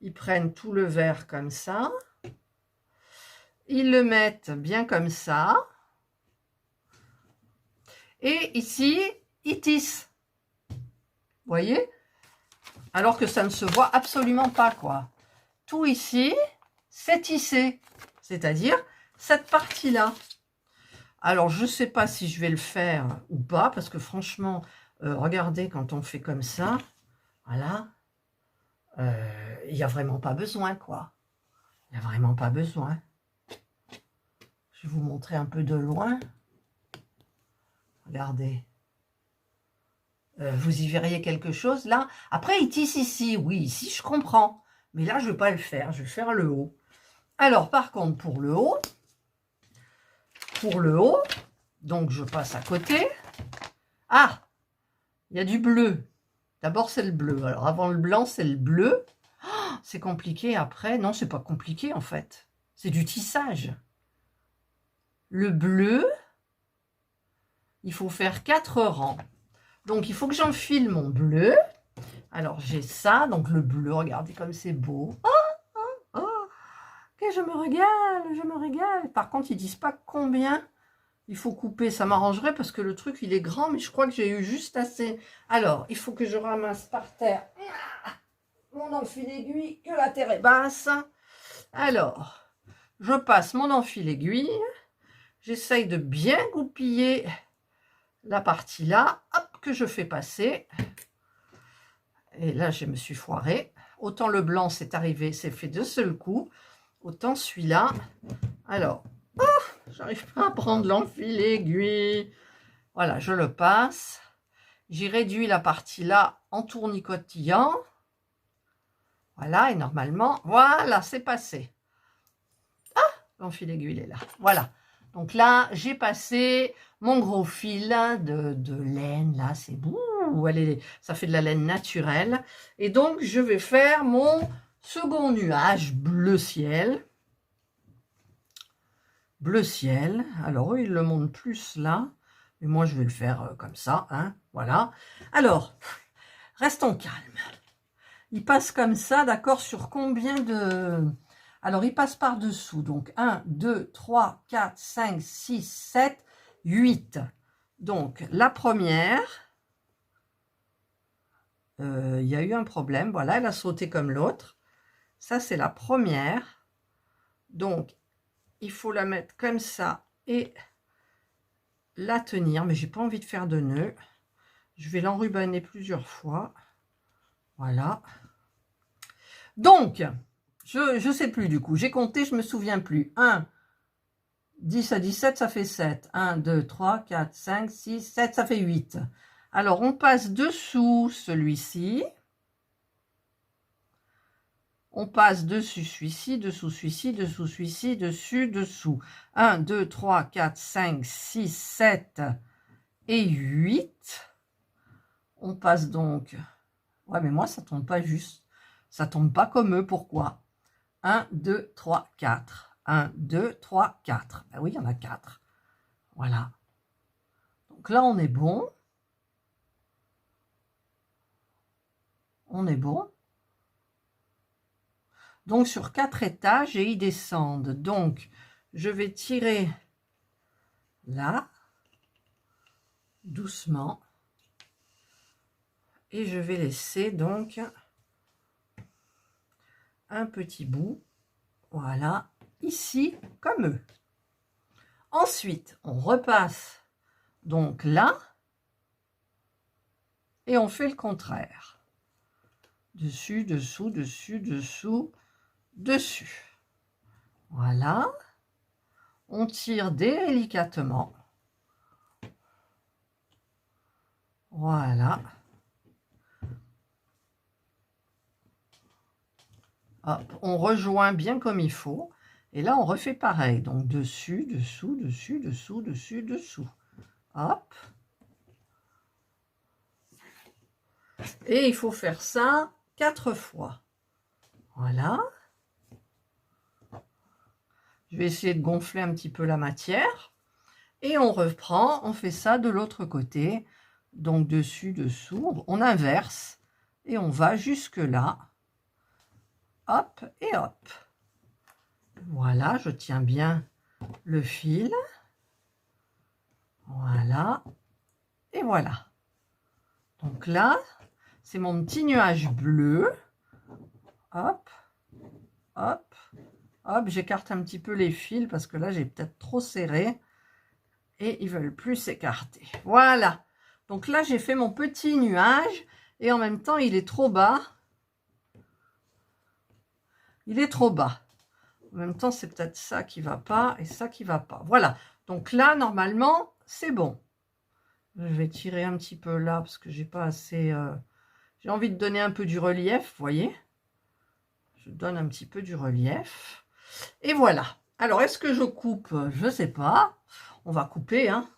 ils prennent tout le vert comme ça. Ils le mettent bien comme ça. Et ici, ils tissent. Vous voyez? Alors que ça ne se voit absolument pas, quoi. Tout ici, c'est tissé. C'est-à-dire cette partie-là. Alors, je ne sais pas si je vais le faire ou pas, parce que franchement, regardez, quand on fait comme ça, voilà, il n'y a vraiment pas besoin, quoi. Il n'y a vraiment pas besoin. Je vais vous montrer un peu de loin. Regardez. Vous y verriez quelque chose, là. Après, il tisse ici. Oui, ici, je comprends. Mais là, je ne vais pas le faire. Je vais faire le haut. Alors, par contre, pour le haut, donc je passe à côté. Ah, il y a du bleu. D'abord, c'est le bleu. Alors, avant le blanc, c'est le bleu. Oh, c'est compliqué après. Non, c'est pas compliqué, en fait. C'est du tissage. Le bleu, il faut faire 4 rangs. Donc, il faut que j'enfile mon bleu. Alors, j'ai ça. Donc, le bleu, regardez comme c'est beau. Oh, oh, oh. Que je me régale, je me régale. Par contre, ils disent pas combien il faut couper. Ça m'arrangerait parce que le truc, il est grand, mais je crois que j'ai eu juste assez. Alors, il faut que je ramasse par terre mon enfil aiguille, que la terre est basse. Alors, je passe mon enfil aiguille. J'essaye de bien goupiller la partie là, hop, que je fais passer. Et là, je me suis foirée. Autant le blanc, c'est arrivé, c'est fait de seul coup. Autant celui-là. Alors, oh, j'arrive pas à prendre l'enfil aiguille. Voilà, je le passe. J'ai réduit la partie là en tournicotillant. Voilà, et normalement, voilà, c'est passé. Ah, l'enfil aiguille est là. Voilà. Donc là, j'ai passé mon gros fil de laine. Là, c'est beau. Ça fait de la laine naturelle. Et donc, je vais faire mon second nuage bleu ciel. Bleu ciel. Alors, eux, ils le montrent plus là. Mais moi, je vais le faire comme ça. Hein, voilà. Alors, restons calmes. Il passe comme ça, d'accord, sur combien de... Alors, il passe par-dessous. Donc, 1, 2, 3, 4, 5, 6, 7, 8. Donc, la première, il y a eu un problème. Voilà, elle a sauté comme l'autre. Ça, c'est la première. Donc, il faut la mettre comme ça et la tenir. Mais j'ai pas envie de faire de nœud. Je vais l'enrubanner plusieurs fois. Voilà. Donc, je ne sais plus du coup. J'ai compté, je ne me souviens plus. 1, 10 à 17, ça fait 7. 1, 2, 3, 4, 5, 6, 7, ça fait 8. Alors, on passe dessous celui-ci. On passe dessus celui-ci, dessous celui-ci, dessous celui-ci, dessus, dessous. 1, 2, 3, 4, 5, 6, 7 et 8. On passe donc... Ouais, mais moi, ça ne tombe pas juste. Ça ne tombe pas comme eux. Pourquoi? 1, 2, 3, 4. 1, 2, 3, 4. Ben oui, il y en a 4. Voilà. Donc là, on est bon. On est bon. Donc, sur 4 étages, et ils descendent. Donc, je vais tirer là, doucement. Et je vais laisser donc un petit bout, voilà, ici, comme eux. Ensuite, on repasse donc là, et on fait le contraire. Dessus, dessous, dessus, dessous, dessus. Voilà. On tire délicatement. Voilà. Hop, on rejoint bien comme il faut. Et là, on refait pareil. Donc, dessus, dessous, dessus, dessous, dessus, dessous. Hop. Et il faut faire ça 4 fois. Voilà. Je vais essayer de gonfler un petit peu la matière. Et on reprend, on fait ça de l'autre côté. Donc, dessus, dessous. On inverse. Et on va jusque là. Hop et hop. Voilà, je tiens bien le fil. Voilà. Et voilà. Donc là, c'est mon petit nuage bleu. Hop, hop, hop. J'écarte un petit peu les fils parce que là, j'ai peut-être trop serré. Et ils veulent plus s'écarter. Voilà. Donc là, j'ai fait mon petit nuage. Et en même temps, il est trop bas. Il est trop bas. En même temps, c'est peut-être ça qui va pas et ça qui va pas. Voilà. Donc là, normalement, c'est bon. Je vais tirer un petit peu là parce que j'ai pas assez... J'ai envie de donner un peu du relief, vous voyez. Je donne un petit peu du relief. Et voilà. Alors, est-ce que je coupe? Je ne sais pas. On va couper, hein.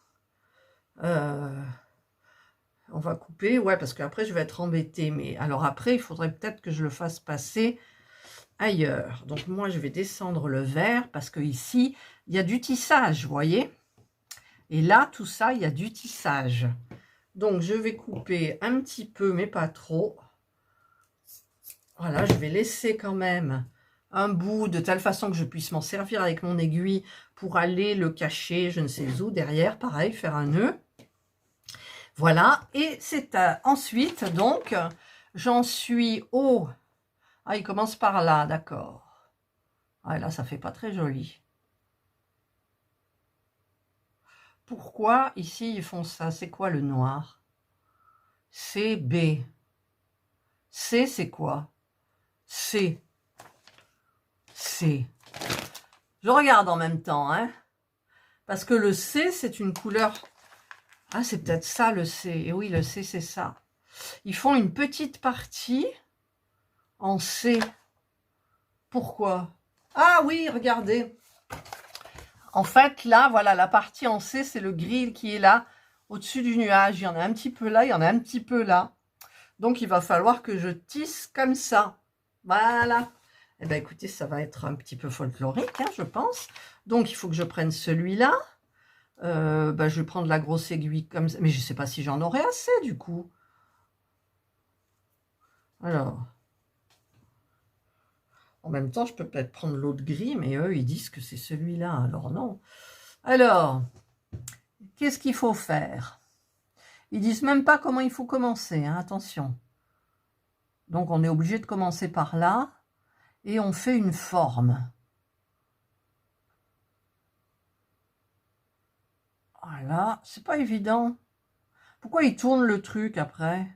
On va couper, ouais, parce qu'après, je vais être embêtée. Mais alors après, il faudrait peut-être que je le fasse passer ailleurs. Donc, moi, je vais descendre le vert parce que ici, il y a du tissage, vous voyez. Et là, tout ça, il y a du tissage. Donc, je vais couper un petit peu, mais pas trop. Voilà, je vais laisser quand même un bout de telle façon que je puisse m'en servir avec mon aiguille pour aller le cacher, je ne sais où, derrière, pareil, faire un nœud. Voilà, et c'est ensuite, donc, j'en suis au... Ah, il commence par là, d'accord. Ah, là, ça fait pas très joli. Pourquoi, ici, ils font ça? C'est quoi le noir? C, B. C, c'est quoi? C. C. Je regarde en même temps, hein. Parce que le C, c'est une couleur... Ah, c'est peut-être ça, le C. Et oui, le C, c'est ça. Ils font une petite partie en C. Pourquoi? Ah oui, regardez. En fait, là, voilà, la partie en C, c'est le gris qui est là, au-dessus du nuage. Il y en a un petit peu là, il y en a un petit peu là. Donc, il va falloir que je tisse comme ça. Voilà. Eh bien, écoutez, ça va être un petit peu folklorique, hein, je pense. Donc, il faut que je prenne celui-là. Je vais prendre la grosse aiguille comme ça. Mais je ne sais pas si j'en aurai assez, du coup. Alors. En même temps, je peux peut-être prendre l'autre gris, mais eux, ils disent que c'est celui-là. Alors, non. Alors, qu'est-ce qu'il faut faire? Ils disent même pas comment il faut commencer, hein, attention. Donc, on est obligé de commencer par là. Et on fait une forme. Voilà, c'est pas évident. Pourquoi ils tournent le truc après?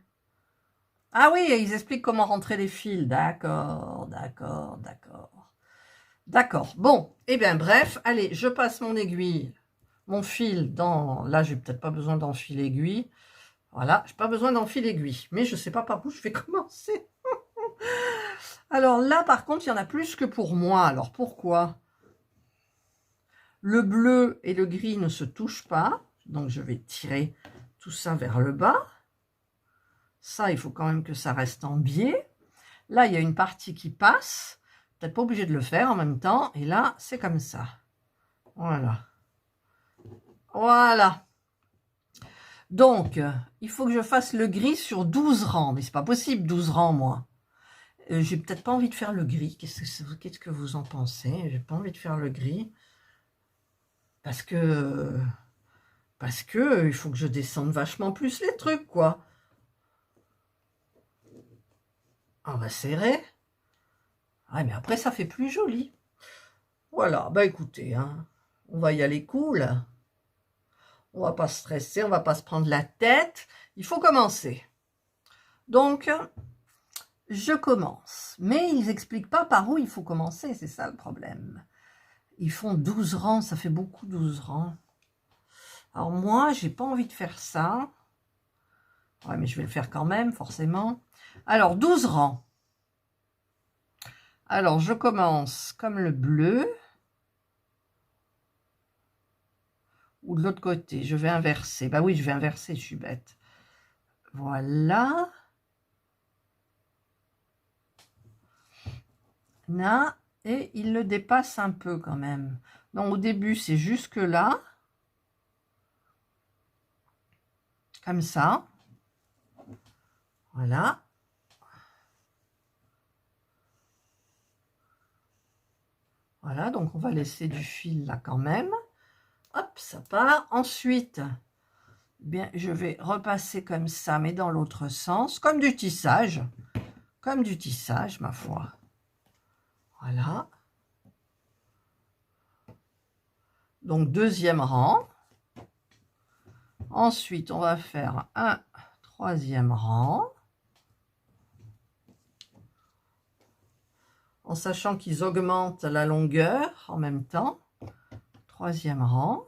Ah oui, ils expliquent comment rentrer les fils. D'accord, d'accord, d'accord. D'accord. Bon, et bien bref, allez, je passe mon aiguille, mon fil dans... Là, j'ai peut-être pas besoin d'enfil aiguille. Voilà, j'ai pas besoin d'enfil aiguille. Mais je sais pas par où je vais commencer. Alors là, par contre, il y en a plus que pour moi. Alors pourquoi? Le bleu et le gris ne se touchent pas. Donc, je vais tirer tout ça vers le bas. Ça, il faut quand même que ça reste en biais. Là, il y a une partie qui passe. Peut-être pas obligé de le faire en même temps. Et là, c'est comme ça. Voilà. Voilà. Donc, il faut que je fasse le gris sur 12 rangs. Mais c'est pas possible, 12 rangs, moi. J'ai peut-être pas envie de faire le gris. Qu'est-ce que vous en pensez? J'ai pas envie de faire le gris. Parce que il faut que je descende vachement plus les trucs, quoi. On va serrer. Ah, mais après, ça fait plus joli. Voilà, bah écoutez, hein, on va y aller cool. On va pas se stresser, on va pas se prendre la tête. Il faut commencer. Donc, je commence. Mais ils n'expliquent pas par où il faut commencer, c'est ça le problème. Ils font 12 rangs, ça fait beaucoup 12 rangs. Alors moi, j'ai pas envie de faire ça. Ouais, mais je vais le faire quand même, forcément. Alors, 12 rangs. Alors, je commence comme le bleu. Ou de l'autre côté, je vais inverser. Bah oui, je vais inverser, je suis bête. Voilà. Là, et il le dépasse un peu quand même. Donc, au début, c'est jusque là. Comme ça. Voilà. Voilà, donc on va laisser du fil là quand même. Hop, ça part. Ensuite, bien, je vais repasser comme ça, mais dans l'autre sens, comme du tissage. Comme du tissage, ma foi. Voilà. Donc, deuxième rang. Ensuite, on va faire un troisième rang. En sachant qu'ils augmentent la longueur en même temps. Troisième rang.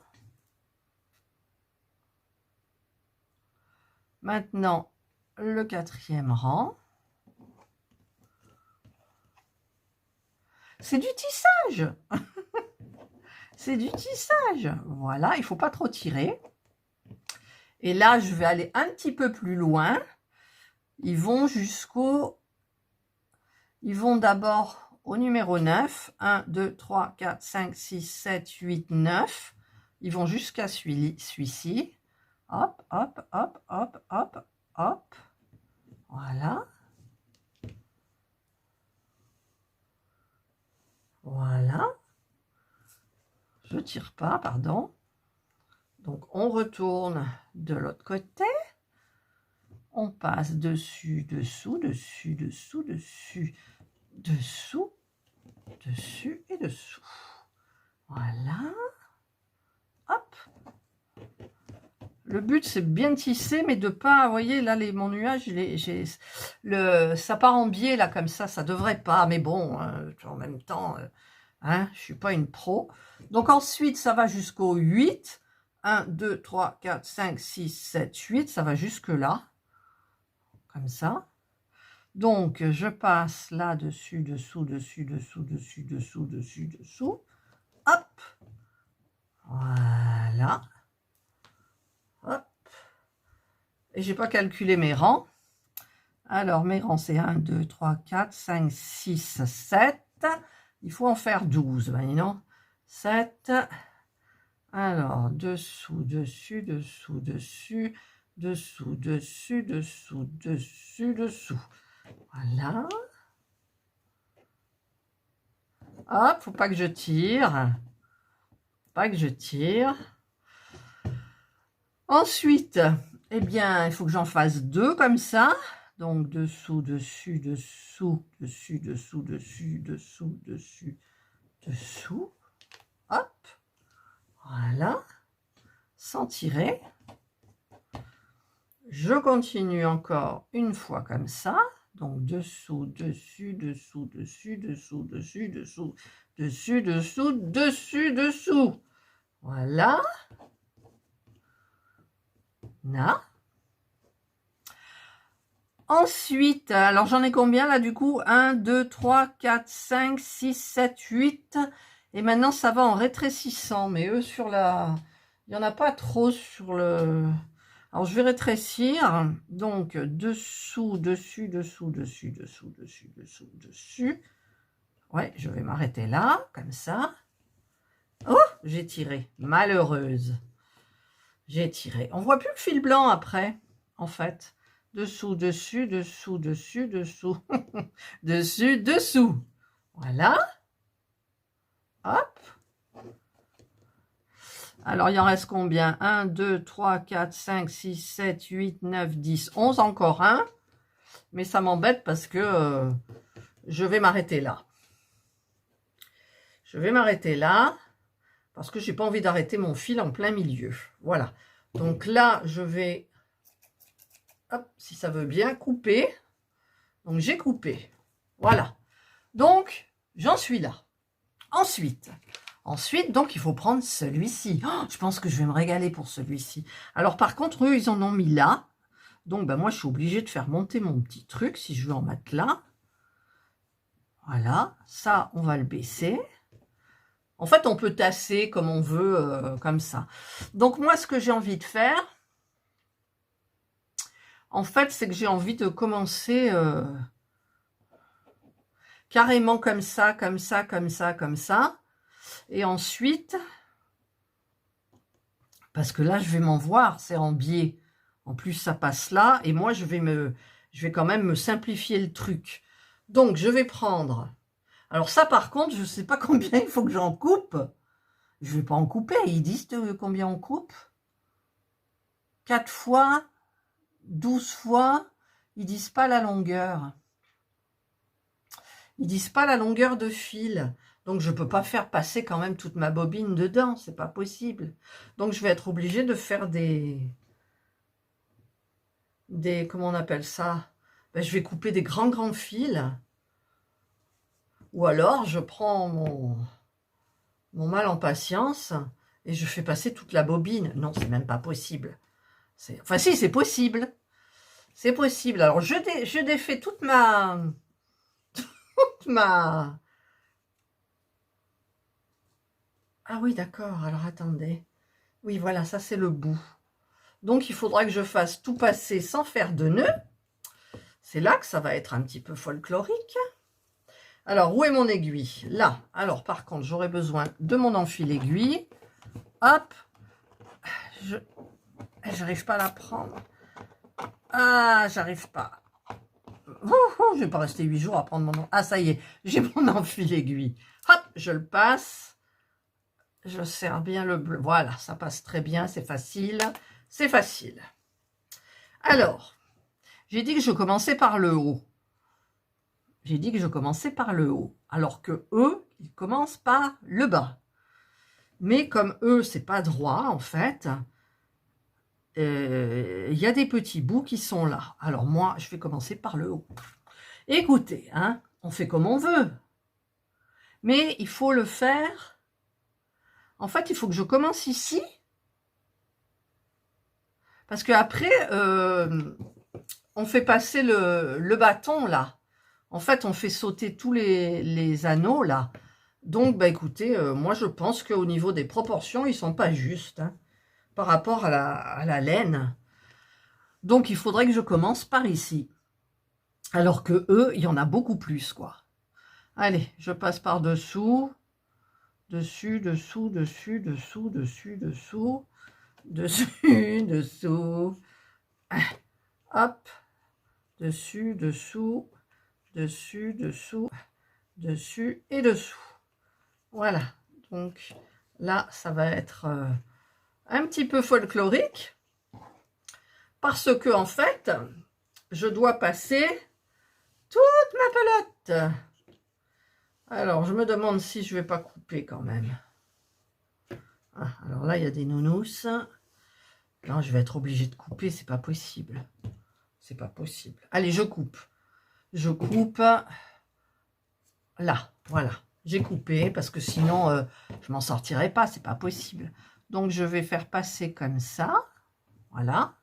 Maintenant, le quatrième rang. C'est du tissage. C'est du tissage. Voilà, il ne faut pas trop tirer. Et là, je vais aller un petit peu plus loin. Ils vont jusqu'au... Ils vont d'abord au numéro 9. 1, 2, 3, 4, 5, 6, 7, 8, 9. Ils vont jusqu'à celui-ci. Hop, hop, hop, hop, hop, hop. Voilà. Voilà. Je tire pas, pardon. Donc, on retourne de l'autre côté. On passe dessus, dessous, dessus, dessous, dessus, dessous, dessus et dessous. Voilà. Hop. Le but, c'est bien tisser, mais de pas, vous voyez, là, mon nuage, ça part en biais, là, comme ça devrait pas, mais bon, en même temps, hein, je suis pas une pro. Donc, ensuite, ça va jusqu'au 8. 1, 2, 3, 4, 5, 6, 7, 8, ça va jusque là, comme ça. Donc, je passe là, dessus, dessous, dessus, dessous, dessus, dessous, dessus, dessous. Hop. Voilà. Hop. Et j'ai pas calculé mes rangs. Alors, mes rangs, c'est 1, 2, 3, 4, 5, 6, 7. Il faut en faire 12, non 7. Alors, dessous, dessus, dessous, dessus, dessous, dessus, dessous, dessus, dessous. Voilà. Hop, faut pas que je tire. Pas que je tire. Ensuite, eh bien, il faut que j'en fasse 2 comme ça. Donc, dessous, dessus, dessous, dessus, dessous, dessus, dessous, dessus, dessous. Hop. Voilà. Sans tirer. Je continue encore une fois comme ça. Donc, dessous, dessus, dessous, dessus, dessous, dessus, dessous, dessus, dessous, dessus, dessous. Voilà. Là. Ensuite, alors j'en ai combien là du coup? 1, 2, 3, 4, 5, 6, 7, 8. Et maintenant, ça va en rétrécissant. Mais eux, sur la... Il n'y en a pas trop sur le... Alors, je vais rétrécir. Donc, dessous, dessus, dessous, dessus, dessous, dessus, dessous, dessus. Ouais, je vais m'arrêter là, comme ça. Oh, j'ai tiré. Malheureuse. J'ai tiré. On voit plus le fil blanc après, en fait. Dessous, dessus, dessous, dessus, dessous. Dessus, dessous. Voilà. Hop. Alors, il en reste combien? 1, 2, 3, 4, 5, 6, 7, 8, 9, 10, 11. Encore un. Mais ça m'embête parce que je vais m'arrêter là. Je vais m'arrêter là parce que je n'ai pas envie d'arrêter mon fil en plein milieu. Voilà. Donc là, je vais, hop, si ça veut bien, couper. Donc, j'ai coupé. Voilà. Donc, j'en suis là. Ensuite, donc, il faut prendre celui-ci. Oh, je pense que je vais me régaler pour celui-ci. Alors, par contre, eux, ils en ont mis là. Donc, ben, moi, je suis obligée de faire monter mon petit truc si je veux en mettre là. Voilà, ça, on va le baisser. En fait, on peut tasser comme on veut, comme ça. Donc, moi, ce que j'ai envie de faire, en fait, c'est que j'ai envie de commencer carrément comme ça, comme ça, comme ça, comme ça. Et ensuite, parce que là, je vais m'en voir, c'est en biais. En plus, ça passe là. Et moi, je vais quand même me simplifier le truc. Donc, je vais prendre... Alors ça, par contre, je ne sais pas combien il faut que j'en coupe. Je ne vais pas en couper. Ils disent combien on coupe. 4 fois, 12 fois. Ils disent pas la longueur. Ils disent pas la longueur de fil. Donc, je ne peux pas faire passer quand même toute ma bobine dedans. C'est pas possible. Donc, je vais être obligée de faire des comment on appelle ça? Ben, je vais couper des grands fils. Ou alors, je prends mon mal en patience et je fais passer toute la bobine. Non, c'est même pas possible. Enfin, si, c'est possible. C'est possible. Alors, je défais toute ma... Ah oui, d'accord. Alors, attendez. Oui, voilà, ça, c'est le bout. Donc, il faudra que je fasse tout passer sans faire de nœud. C'est là que ça va être un petit peu folklorique. Alors, où est mon aiguille? Là. Alors, par contre, j'aurai besoin de mon enfile-aiguille. Hop. J'arrive pas à la prendre. Ah, j'arrive pas. Je vais pas rester 8 jours à prendre mon... Ah, ça y est, j'ai mon enfile-aiguille. Hop, je le passe. Je serre bien le bleu. Voilà, ça passe très bien, c'est facile. C'est facile. Alors, j'ai dit que je commençais par le haut. J'ai dit que je commençais par le haut. Alors que eux, ils commencent par le bas. Mais comme eux, c'est pas droit, en fait, il y a des petits bouts qui sont là. Alors moi, je vais commencer par le haut. Écoutez, hein, on fait comme on veut. Mais il faut le faire. En fait, il faut que je commence ici. Parce qu'après, on fait passer le bâton, là. En fait, on fait sauter tous les anneaux, là. Donc, bah, écoutez, moi, je pense qu'au niveau des proportions, ils ne sont pas justes, hein, par rapport à la laine. Donc, il faudrait que je commence par ici. Alors que eux, il y en a beaucoup plus, quoi. Allez, je passe par dessous. Dessus, dessous, dessus, dessous, dessus, dessous. Dessus, dessous. Hop. Dessus, dessous. Dessus, dessous. Dessus et dessous. Voilà. Donc, là, ça va être un petit peu folklorique. Parce que, en fait, je dois passer toute ma pelote. Alors, je me demande si je ne vais pas couper quand même. Ah, alors là, il y a des nounous. Non, je vais être obligée de couper, c'est pas possible. C'est pas possible. Allez, je coupe. Je coupe. Là, voilà. J'ai coupé parce que sinon, je m'en sortirai pas, c'est pas possible. Donc, je vais faire passer comme ça. Voilà.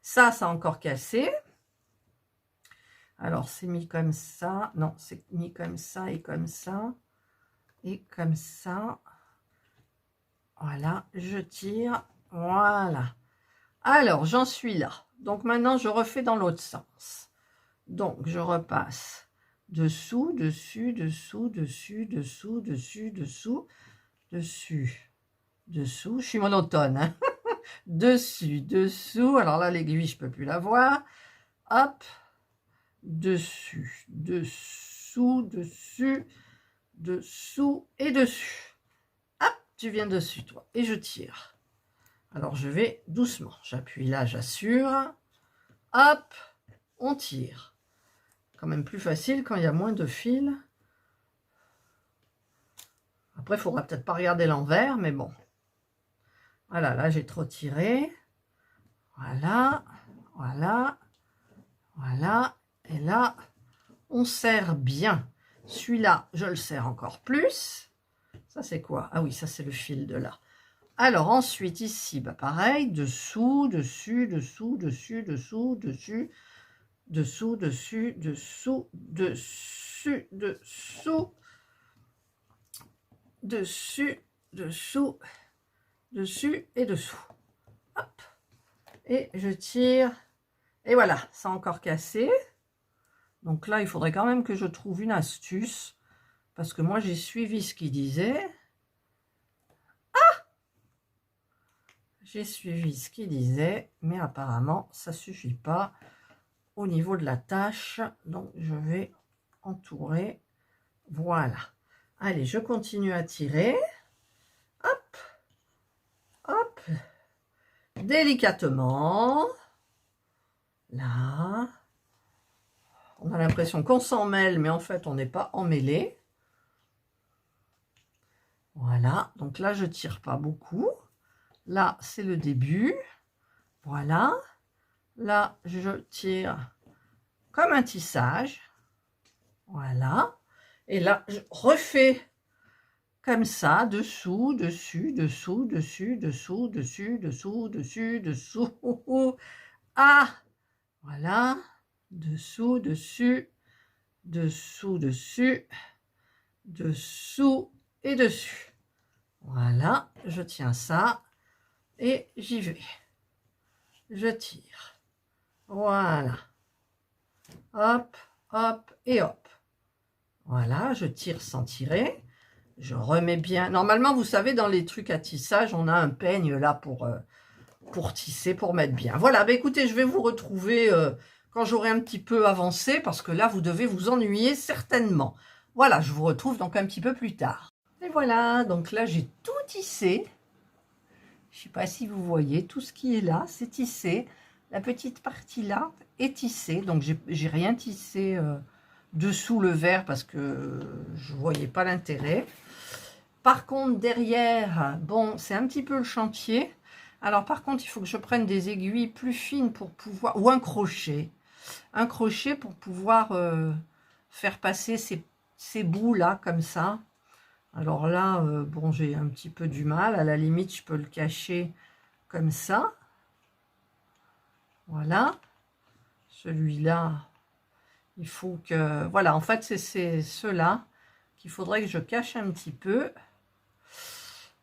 Ça a encore cassé. Alors, c'est mis comme ça. Non, c'est mis comme ça et comme ça. Et comme ça. Voilà, je tire. Voilà. Alors, j'en suis là. Donc, maintenant, je refais dans l'autre sens. Donc, je repasse dessous, dessus, dessous, dessus, dessous, dessus, dessous, dessus, dessous. Je suis monotone, hein. Dessus, dessous. Alors là, l'aiguille, je ne peux plus la voir. Hop. Dessus, dessous, dessus, dessous et dessus. Hop, tu viens dessus, toi. Et je tire. Alors, je vais doucement. J'appuie là, j'assure. Hop, on tire. Quand même plus facile quand il y a moins de fils. Après, il faudra peut-être pas regarder l'envers, mais bon. Voilà, là, j'ai trop tiré. Voilà, voilà, voilà. Et là, on serre bien. Celui-là, je le serre encore plus. Ça, c'est quoi? Ah oui, ça, c'est le fil de là. Alors ensuite ici, bah pareil, dessous, dessus, dessous, dessus, dessous, dessus, dessous, dessus, dessous, dessus, dessous, dessus, dessous, dessus et dessous. Hop. Et je tire. Et voilà, ça a encore cassé. Donc là, il faudrait quand même que je trouve une astuce. Parce que moi, j'ai suivi ce qu'il disait. J'ai suivi ce qu'il disait, mais apparemment, ça ne suffit pas au niveau de la tâche. Donc, je vais entourer. Voilà. Allez, je continue à tirer. Hop. Hop. Délicatement. Là. On a l'impression qu'on s'en mêle, mais en fait, on n'est pas emmêlé. Voilà. Donc là, je ne tire pas beaucoup. Là, c'est le début. Voilà. Là, je tire comme un tissage. Voilà. Et là, je refais comme ça, dessous, dessus, dessous, dessus, dessous, dessus, dessous, dessus, dessous. Ah, voilà. Dessous, dessus, dessous, dessus, dessous et dessus. Voilà, je tiens ça et j'y vais. Je tire. Voilà. Hop, hop et hop. Voilà, je tire sans tirer. Je remets bien. Normalement, vous savez, dans les trucs à tissage, on a un peigne là pour tisser, pour mettre bien. Voilà, bah écoutez, je vais vous retrouver quand j'aurai un petit peu avancé, parce que là, vous devez vous ennuyer certainement. Voilà, je vous retrouve donc un petit peu plus tard. Et voilà, donc là, j'ai tout tissé. Je ne sais pas si vous voyez, tout ce qui est là, c'est tissé. La petite partie là est tissée, donc j'ai rien tissé dessous le vert parce que je ne voyais pas l'intérêt. Par contre, derrière, bon, c'est un petit peu le chantier. Alors, par contre, il faut que je prenne des aiguilles plus fines pour pouvoir... Ou un crochet. Un crochet pour pouvoir faire passer ces bouts-là, comme ça. Alors là, bon, j'ai un petit peu du mal. À la limite, je peux le cacher comme ça. Voilà. Celui-là, il faut que... Voilà, en fait, c'est ceux-là qu'il faudrait que je cache un petit peu.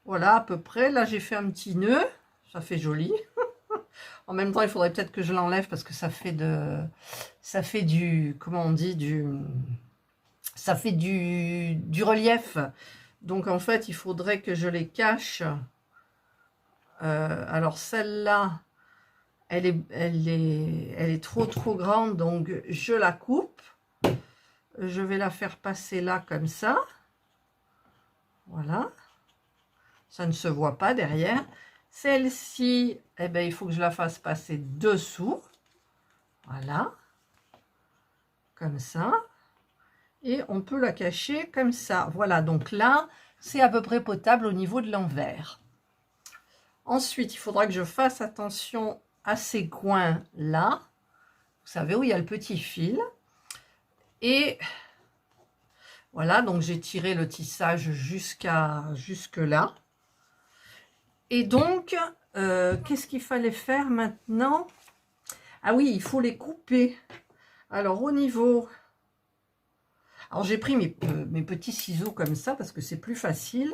Voilà, à peu près. Là, j'ai fait un petit nœud. Ça fait joli. En même temps, il faudrait peut-être que je l'enlève parce que ça fait du... Comment on dit ça fait du relief. Donc, en fait, il faudrait que je les cache. Alors, celle-là, elle est trop grande. Donc, je la coupe. Je vais la faire passer là, comme ça. Voilà. Ça ne se voit pas derrière. Celle-ci, eh ben, il faut que je la fasse passer dessous. Voilà. Comme ça. Et on peut la cacher comme ça. Voilà, donc là, c'est à peu près potable au niveau de l'envers. Ensuite, il faudra que je fasse attention à ces coins-là. Vous savez où il y a le petit fil. Et voilà, donc j'ai tiré le tissage jusque là. Et donc, qu'est-ce qu'il fallait faire maintenant? Ah oui, il faut les couper. Alors, au niveau... Alors, j'ai pris mes petits ciseaux comme ça, parce que c'est plus facile.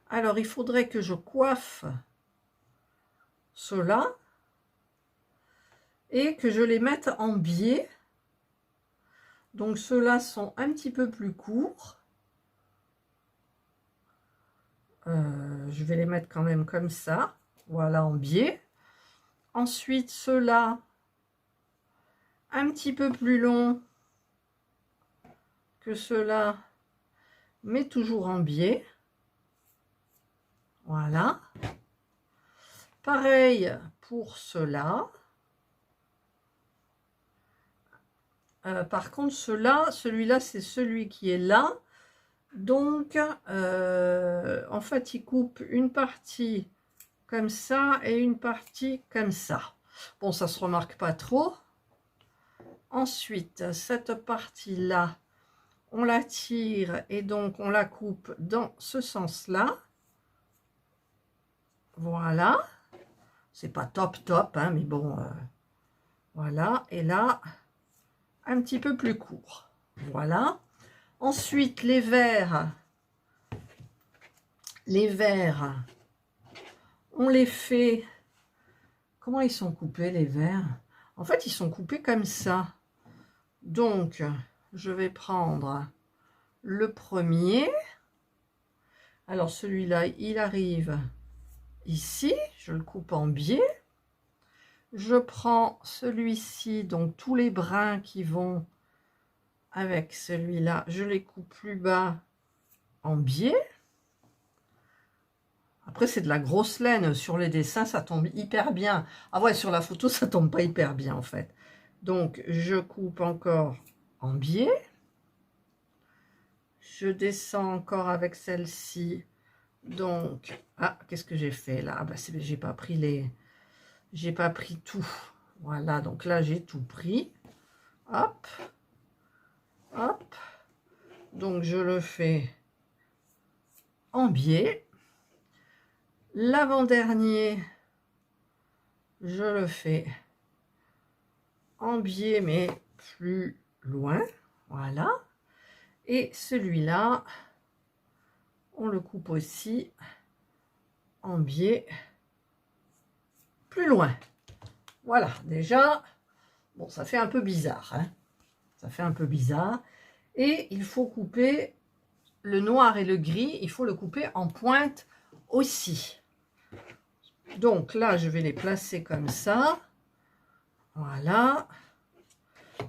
Alors, il faudrait que je coiffe ceux-là. Et que je les mette en biais. Donc, ceux-là sont un petit peu plus courts. Je vais les mettre quand même comme ça. Voilà, en biais. Ensuite, ceux-là, un petit peu plus longs que ceux-là, mais toujours en biais. Voilà. Pareil pour ceux-là. Par contre, celui-là, c'est celui qui est là. Donc, en fait, il coupe une partie comme ça et une partie comme ça. Bon, ça se remarque pas trop. Ensuite, cette partie-là, on la tire et donc on la coupe dans ce sens-là. Voilà. C'est pas top top, hein, mais bon, voilà. Et là, un petit peu plus court. Voilà. Ensuite, les verres, on les fait... Comment ils sont coupés, les verres? En fait, ils sont coupés comme ça. Donc, je vais prendre le premier. Alors, celui-là, il arrive ici. Je le coupe en biais. Je prends celui-ci, donc tous les brins qui vont avec celui-là, je les coupe plus bas en biais. Après, c'est de la grosse laine. Sur les dessins, ça tombe hyper bien. Ah ouais, sur la photo, ça tombe pas hyper bien, en fait. Donc, je coupe encore en biais. Je descends encore avec celle-ci. Donc, ah, qu'est-ce que j'ai fait là? Ah bah, j'ai pas pris les... J'ai pas pris tout. Voilà, donc là, j'ai tout pris. Hop. Hop. Donc, je le fais en biais. L'avant-dernier, je le fais en biais, mais plus loin. Voilà. Et celui-là, on le coupe aussi en biais plus loin. Voilà, déjà, bon, ça fait un peu bizarre, hein. Ça fait un peu bizarre. Et il faut couper le noir et le gris, il faut le couper en pointe aussi. Donc là, je vais les placer comme ça. Voilà.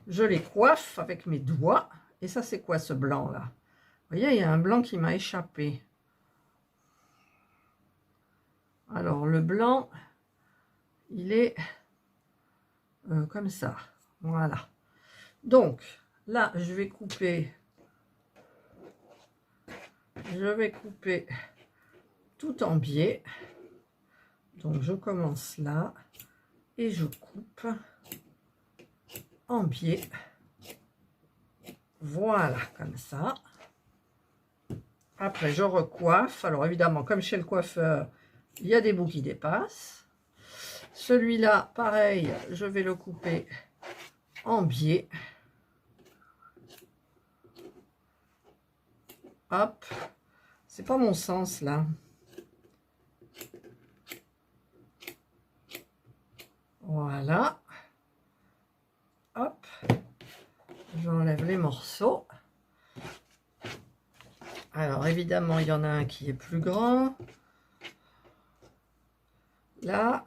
Je les coiffe avec mes doigts. Et ça, c'est quoi ce blanc-là? Vous voyez, il y a un blanc qui m'a échappé. Alors, le blanc, il est comme ça. Voilà. Donc, là, je vais couper tout en biais. Donc, je commence là et je coupe en biais. Voilà, comme ça. Après, je recoiffe. Alors, évidemment, comme chez le coiffeur, il y a des bouts qui dépassent. Celui-là, pareil, je vais le couper en biais. Hop. C'est pas mon sens, là. Voilà. Hop. J'enlève les morceaux. Alors, évidemment, il y en a un qui est plus grand. Là.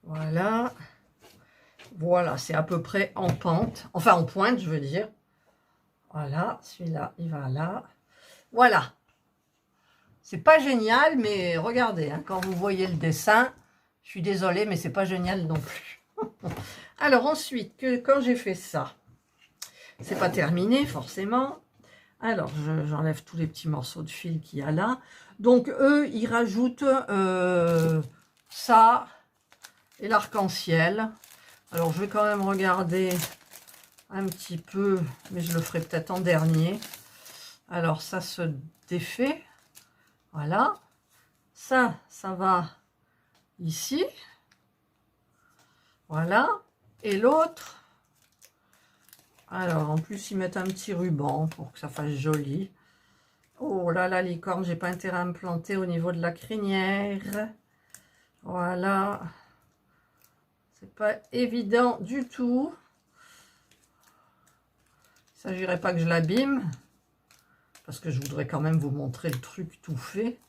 Voilà. Voilà, c'est à peu près en pente. Enfin, en pointe, je veux dire. Voilà, celui-là, il va là. Voilà. C'est pas génial, mais regardez, hein, quand vous voyez le dessin, je suis désolée, mais c'est pas génial non plus. Alors ensuite, quand j'ai fait ça, c'est pas terminé forcément. Alors, j'enlève tous les petits morceaux de fil qu'il y a là. Donc, eux, ils rajoutent ça et l'arc-en-ciel. Alors, je vais quand même regarder un petit peu, mais je le ferai peut-être en dernier. Alors, ça se défait. Voilà. Ça va ici. Voilà. Et l'autre... Alors, en plus, ils mettent un petit ruban pour que ça fasse joli. Oh là là, licorne, j'ai pas intérêt à me planter au niveau de la crinière. Voilà. C'est pas évident du tout. Il s'agirait pas que je l'abîme. Parce que je voudrais quand même vous montrer le truc tout fait.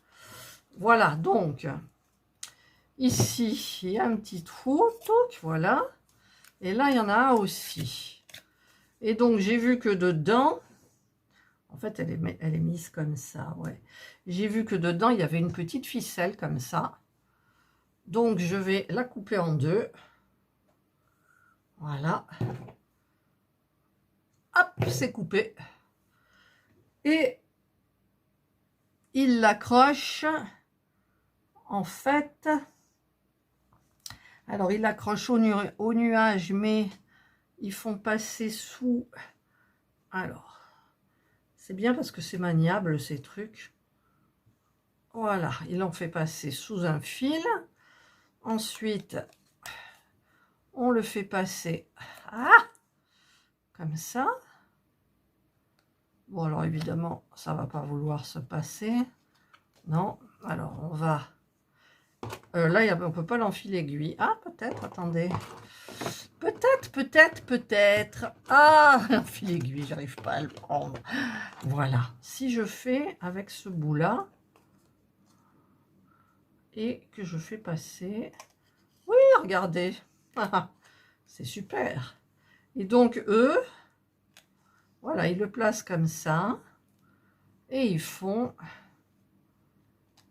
Voilà, donc, ici, il y a un petit trou. Donc, voilà. Et là, il y en a un aussi. Et donc, j'ai vu que dedans... En fait, elle est mise comme ça, ouais. J'ai vu que dedans, il y avait une petite ficelle comme ça. Donc, je vais la couper en deux. Voilà. Hop, c'est coupé. Et il l'accroche, en fait... Alors, il l'accroche au nuage, mais ils font passer sous... Alors... C'est bien parce que c'est maniable, ces trucs. Voilà, il en fait passer sous un fil. Ensuite, on le fait passer comme ça. Bon, alors évidemment, ça va pas vouloir se passer. Non, alors on va... là, on peut pas l'enfiler aiguille. Ah, peut-être, attendez. Peut-être. Ah, un fil aiguille, j'arrive pas à le prendre. Voilà. Si je fais avec ce bout-là et que je fais passer... Oui, regardez. C'est super. Et donc, eux, voilà, ils le placent comme ça. Et ils font...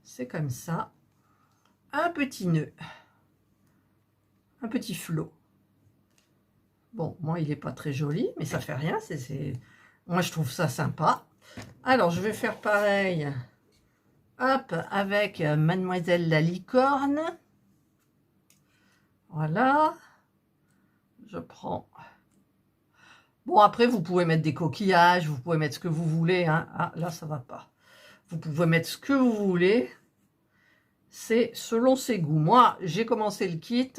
C'est comme ça. Un petit nœud. Un petit flot. Bon, moi, il n'est pas très joli, mais ça fait rien. Moi, je trouve ça sympa. Alors, je vais faire pareil, hop, avec Mademoiselle la licorne. Voilà. Je prends... Bon, après, vous pouvez mettre des coquillages, vous pouvez mettre ce que vous voulez. Hein. Ah, là, ça va pas. Vous pouvez mettre ce que vous voulez. C'est selon ses goûts. Moi, j'ai commencé le kit.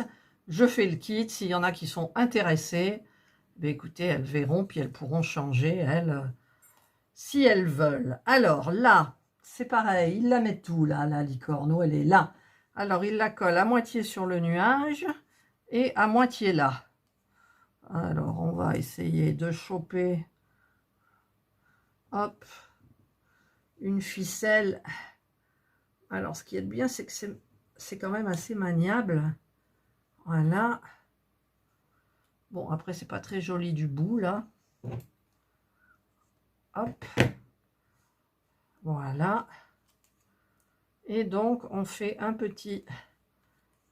Je fais le kit. S'il y en a qui sont intéressés, ben écoutez, elles verront, puis elles pourront changer, elles, si elles veulent. Alors là, c'est pareil, il la met tout là, la licorne, elle est là. Alors il la colle à moitié sur le nuage et à moitié là. Alors on va essayer de choper, hop, une ficelle. Alors ce qui est bien, c'est que c'est quand même assez maniable. Voilà. Bon, après, c'est pas très joli du bout, là. Hop. Voilà. Et donc, on fait un petit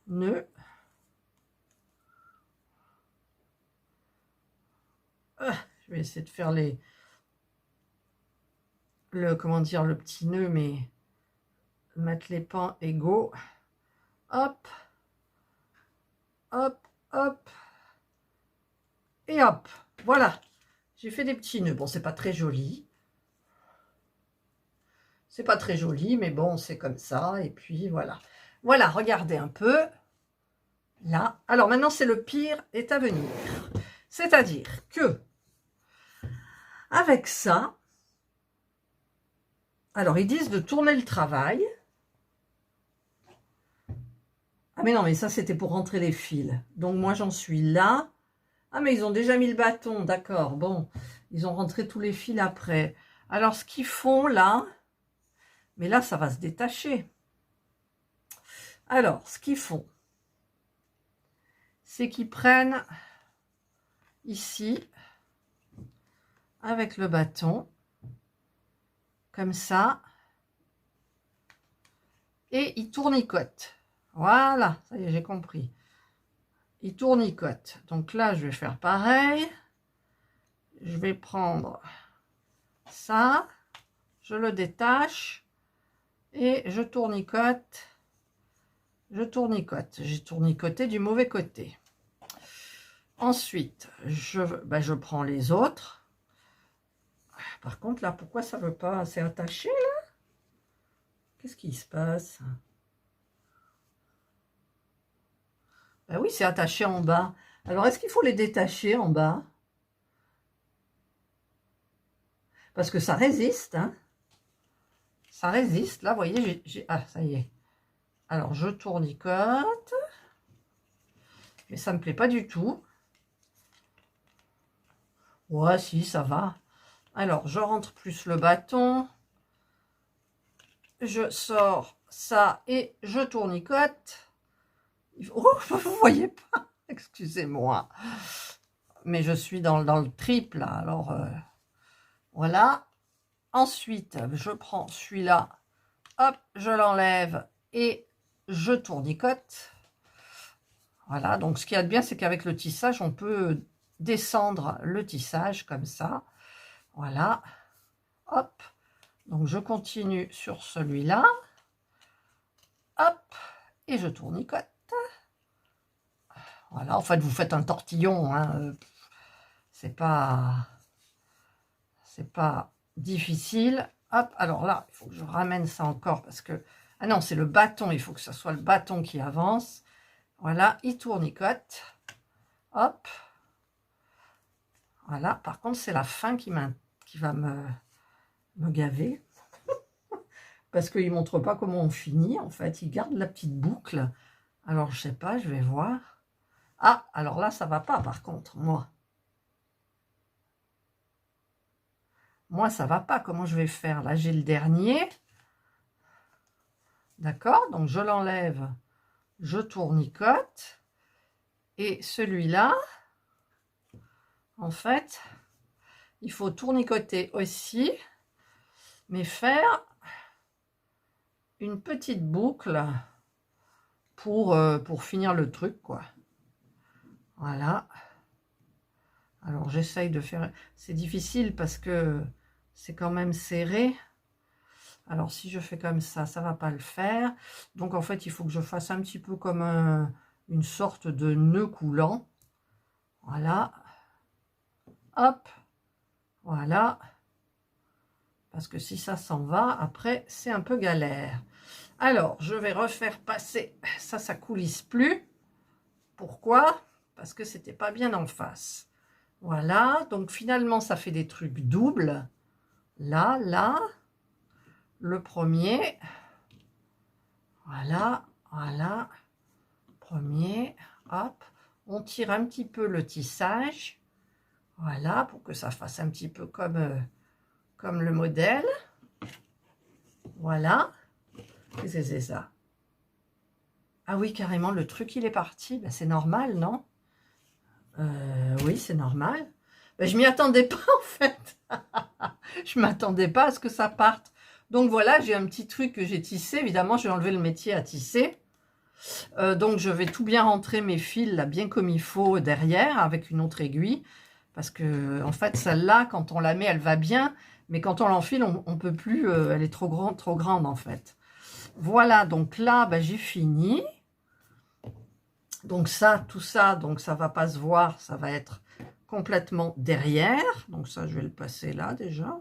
nœud. Je vais essayer de faire comment dire, le petit nœud, mais mettre les pans égaux. Hop. Hop, hop. Et hop. Voilà. J'ai fait des petits nœuds. Bon, c'est pas très joli. C'est pas très joli, mais bon, c'est comme ça. Et puis, voilà. Voilà, regardez un peu. Là. Alors, maintenant, c'est le pire est à venir. C'est-à-dire que, avec ça, alors, ils disent de tourner le travail. Ah, mais non, mais ça, c'était pour rentrer les fils. Donc, moi, j'en suis là. Ah, mais ils ont déjà mis le bâton. D'accord, bon. Ils ont rentré tous les fils après. Alors, ce qu'ils font, là... Mais là, ça va se détacher. Alors, ce qu'ils font, c'est qu'ils prennent ici, avec le bâton, comme ça, et ils tournicotent. Voilà, ça y est, j'ai compris. Ils tournicotent. Donc là, je vais faire pareil. Je vais prendre ça, je le détache, et je tournicote. Je tournicote. J'ai tournicoté du mauvais côté. Ensuite, je prends les autres. Par contre, là, pourquoi ça ne veut pas? C'est attaché, là? Qu'est-ce qui se passe? Ben oui, c'est attaché en bas. Alors, est-ce qu'il faut les détacher en bas? Parce que ça résiste, hein? Ça résiste. Là, vous voyez, ah, ça y est. Alors, je tournicote. Mais ça ne me plaît pas du tout. Ouais, si, ça va. Alors, je rentre plus le bâton. Je sors ça et je tournicote. Oh, vous voyez pas? Excusez-moi. Mais je suis dans le triple, là. Alors, voilà. Ensuite, je prends celui-là. Hop, je l'enlève et je tournicote. Voilà. Donc, ce qu'il y a de bien, c'est qu'avec le tissage, on peut descendre le tissage comme ça. Voilà. Hop. Donc, je continue sur celui-là. Hop. Et je tournicote. Voilà. En fait, vous faites un tortillon. Hein. C'est pas difficile. Hop. Alors là, il faut que je ramène ça encore parce que Ah non, c'est le bâton, il faut que ce soit le bâton qui avance. Voilà, il tournicote. Hop. Voilà, par contre, c'est la fin qui va me gaver. Parce qu'il ne montre pas comment on finit, en fait. Il garde la petite boucle. Alors, je sais pas, je vais voir. Ah, alors là, ça va pas, par contre, moi. Moi, ça va pas. Comment je vais faire? Là, j'ai le dernier. D'accord? Donc, je l'enlève. Je tournicote. Et celui-là, en fait, il faut tournicoter aussi, mais faire une petite boucle pour finir le truc, quoi. Voilà. Alors, j'essaye de faire... C'est difficile parce que c'est quand même serré. Alors, si je fais comme ça ne va pas le faire. Donc, en fait, il faut que je fasse un petit peu comme une sorte de nœud coulant. Voilà. Hop. Voilà. Parce que si ça s'en va, après, c'est un peu galère. Alors, je vais refaire passer. Ça coulisse plus. Pourquoi? Parce que c'était pas bien en face. Voilà. Donc, finalement, ça fait des trucs doubles. Là, là. Le premier. Voilà. Voilà. Premier. Hop. On tire un petit peu le tissage. Voilà. Pour que ça fasse un petit peu comme le modèle. Voilà. Qu'est-ce que c'est ça? Ah oui, carrément, le truc, il est parti. Ben, c'est normal, non? Oui, c'est normal. Ben, je m'y attendais pas, en fait. Je m'attendais pas à ce que ça parte. Donc, voilà, j'ai un petit truc que j'ai tissé. Évidemment, je vais enlever le métier à tisser. Donc, je vais tout bien rentrer mes fils, là, bien comme il faut, derrière, avec une autre aiguille. Parce que, en fait, celle-là, quand on la met, elle va bien. Mais quand on l'enfile, on ne peut plus. Elle est trop grande, en fait. Voilà, donc là, ben, j'ai fini. Donc ça, tout ça, donc ça va pas se voir, ça va être complètement derrière. Donc ça, je vais le passer là déjà.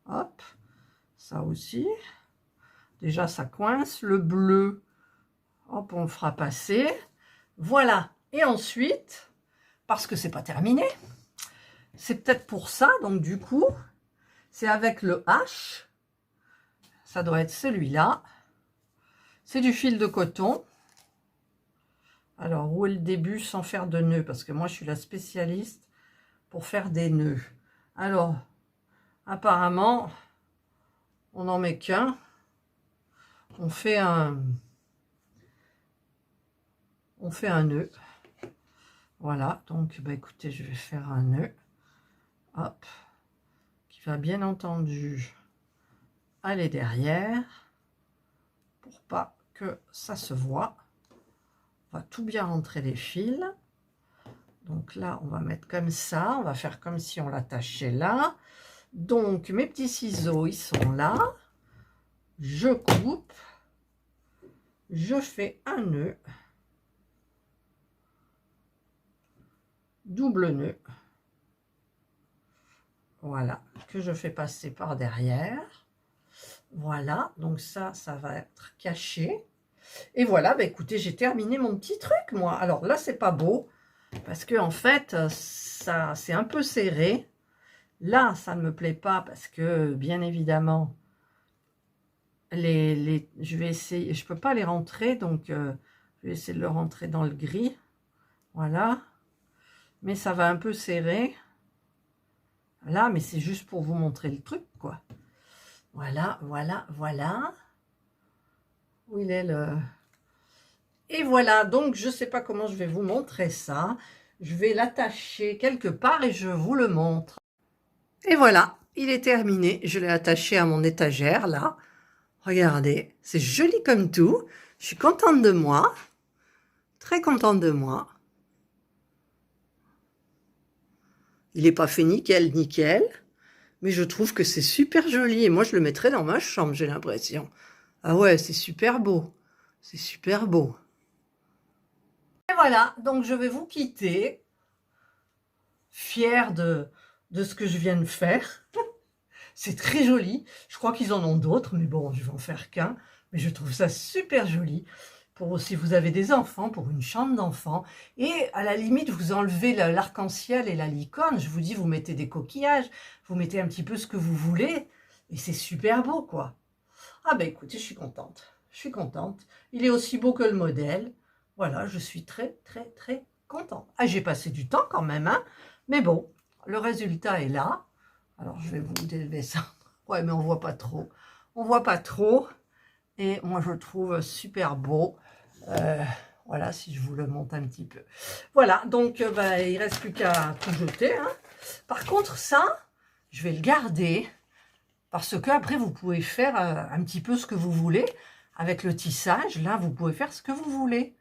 Hop, ça aussi. Déjà, ça coince. Le bleu, hop, on le fera passer. Voilà. Et ensuite, parce que c'est pas terminé, c'est peut-être pour ça, donc du coup, c'est avec le H. Ça doit être celui-là. C'est du fil de coton. Alors, où est le début sans faire de nœuds? Parce que moi, je suis la spécialiste pour faire des nœuds. Alors, apparemment, on n'en met qu'un. On fait un nœud. Voilà, donc, bah, écoutez, je vais faire un nœud. Hop. Qui va bien entendu aller derrière. Pour pas que ça se voit. On va tout bien rentrer les fils. Donc là, on va mettre comme ça. On va faire comme si on l'attachait là. Donc, mes petits ciseaux, ils sont là. Je coupe. Je fais un nœud. Double nœud. Voilà, que je fais passer par derrière. Voilà, donc ça va être caché. Et voilà, bah écoutez, j'ai terminé mon petit truc, moi. Alors là, c'est pas beau, parce que en fait, ça c'est un peu serré. Là, ça ne me plaît pas, parce que, bien évidemment, je vais essayer, je peux pas les rentrer, donc je vais essayer de le rentrer dans le gris. Voilà. Mais ça va un peu serrer. Là, mais c'est juste pour vous montrer le truc, quoi. Voilà, voilà, voilà. Où il est le... Et voilà, donc je ne sais pas comment je vais vous montrer ça. Je vais l'attacher quelque part et je vous le montre. Et voilà, il est terminé. Je l'ai attaché à mon étagère, là. Regardez, c'est joli comme tout. Je suis contente de moi. Très contente de moi. Il n'est pas fait nickel, nickel. Mais je trouve que c'est super joli. Et moi, je le mettrais dans ma chambre, j'ai l'impression. Ah ouais, c'est super beau. C'est super beau. Et voilà, donc je vais vous quitter. Fière de ce que je viens de faire. C'est très joli. Je crois qu'ils en ont d'autres, mais bon, je vais en faire qu'un. mais je trouve ça super joli. Pour si vous avez des enfants, pour une chambre d'enfants. Et à la limite, vous enlevez l'arc-en-ciel et la licorne. Je vous dis, vous mettez des coquillages, vous mettez un petit peu ce que vous voulez. Et c'est super beau, quoi. Ah ben écoutez, je suis contente. Je suis contente. Il est aussi beau que le modèle. Voilà, je suis très, très, très contente. Ah, j'ai passé du temps quand même, hein. Mais bon, le résultat est là. Alors, je vais vous descendre. Ouais, mais on voit pas trop. On voit pas trop. Et moi, je le trouve super beau. Voilà, si je vous le monte un petit peu. Voilà, donc bah, il ne reste plus qu'à tout jeter. Hein. Par contre, ça, je vais le garder. Parce que après, vous pouvez faire un petit peu ce que vous voulez. Avec le tissage, là, vous pouvez faire ce que vous voulez.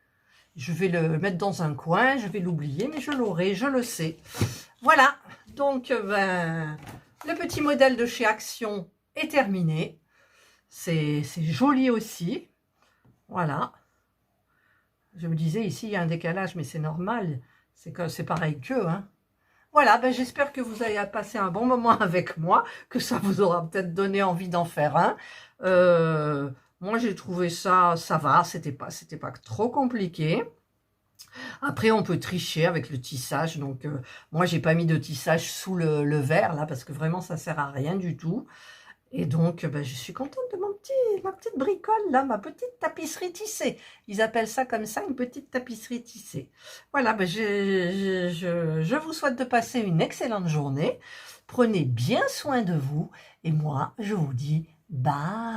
Je vais le mettre dans un coin, je vais l'oublier, mais je l'aurai, je le sais. Voilà, donc ben, le petit modèle de chez Action est terminé. C'est joli aussi. Voilà. Je me disais, ici, il y a un décalage, mais c'est normal. C'est pareil qu'eux. Hein. Voilà, ben, j'espère que vous avez passé un bon moment avec moi, que ça vous aura peut-être donné envie d'en faire un. Moi, j'ai trouvé ça va, c'était pas trop compliqué. Après, on peut tricher avec le tissage. Donc, moi, j'ai pas mis de tissage sous le verre, là, parce que vraiment, ça sert à rien du tout. Et donc, ben, je suis contente de ma petite bricole, là, ma petite tapisserie tissée. Ils appellent ça comme ça, une petite tapisserie tissée. Voilà, ben, je vous souhaite de passer une excellente journée. Prenez bien soin de vous. Et moi, je vous dis bye.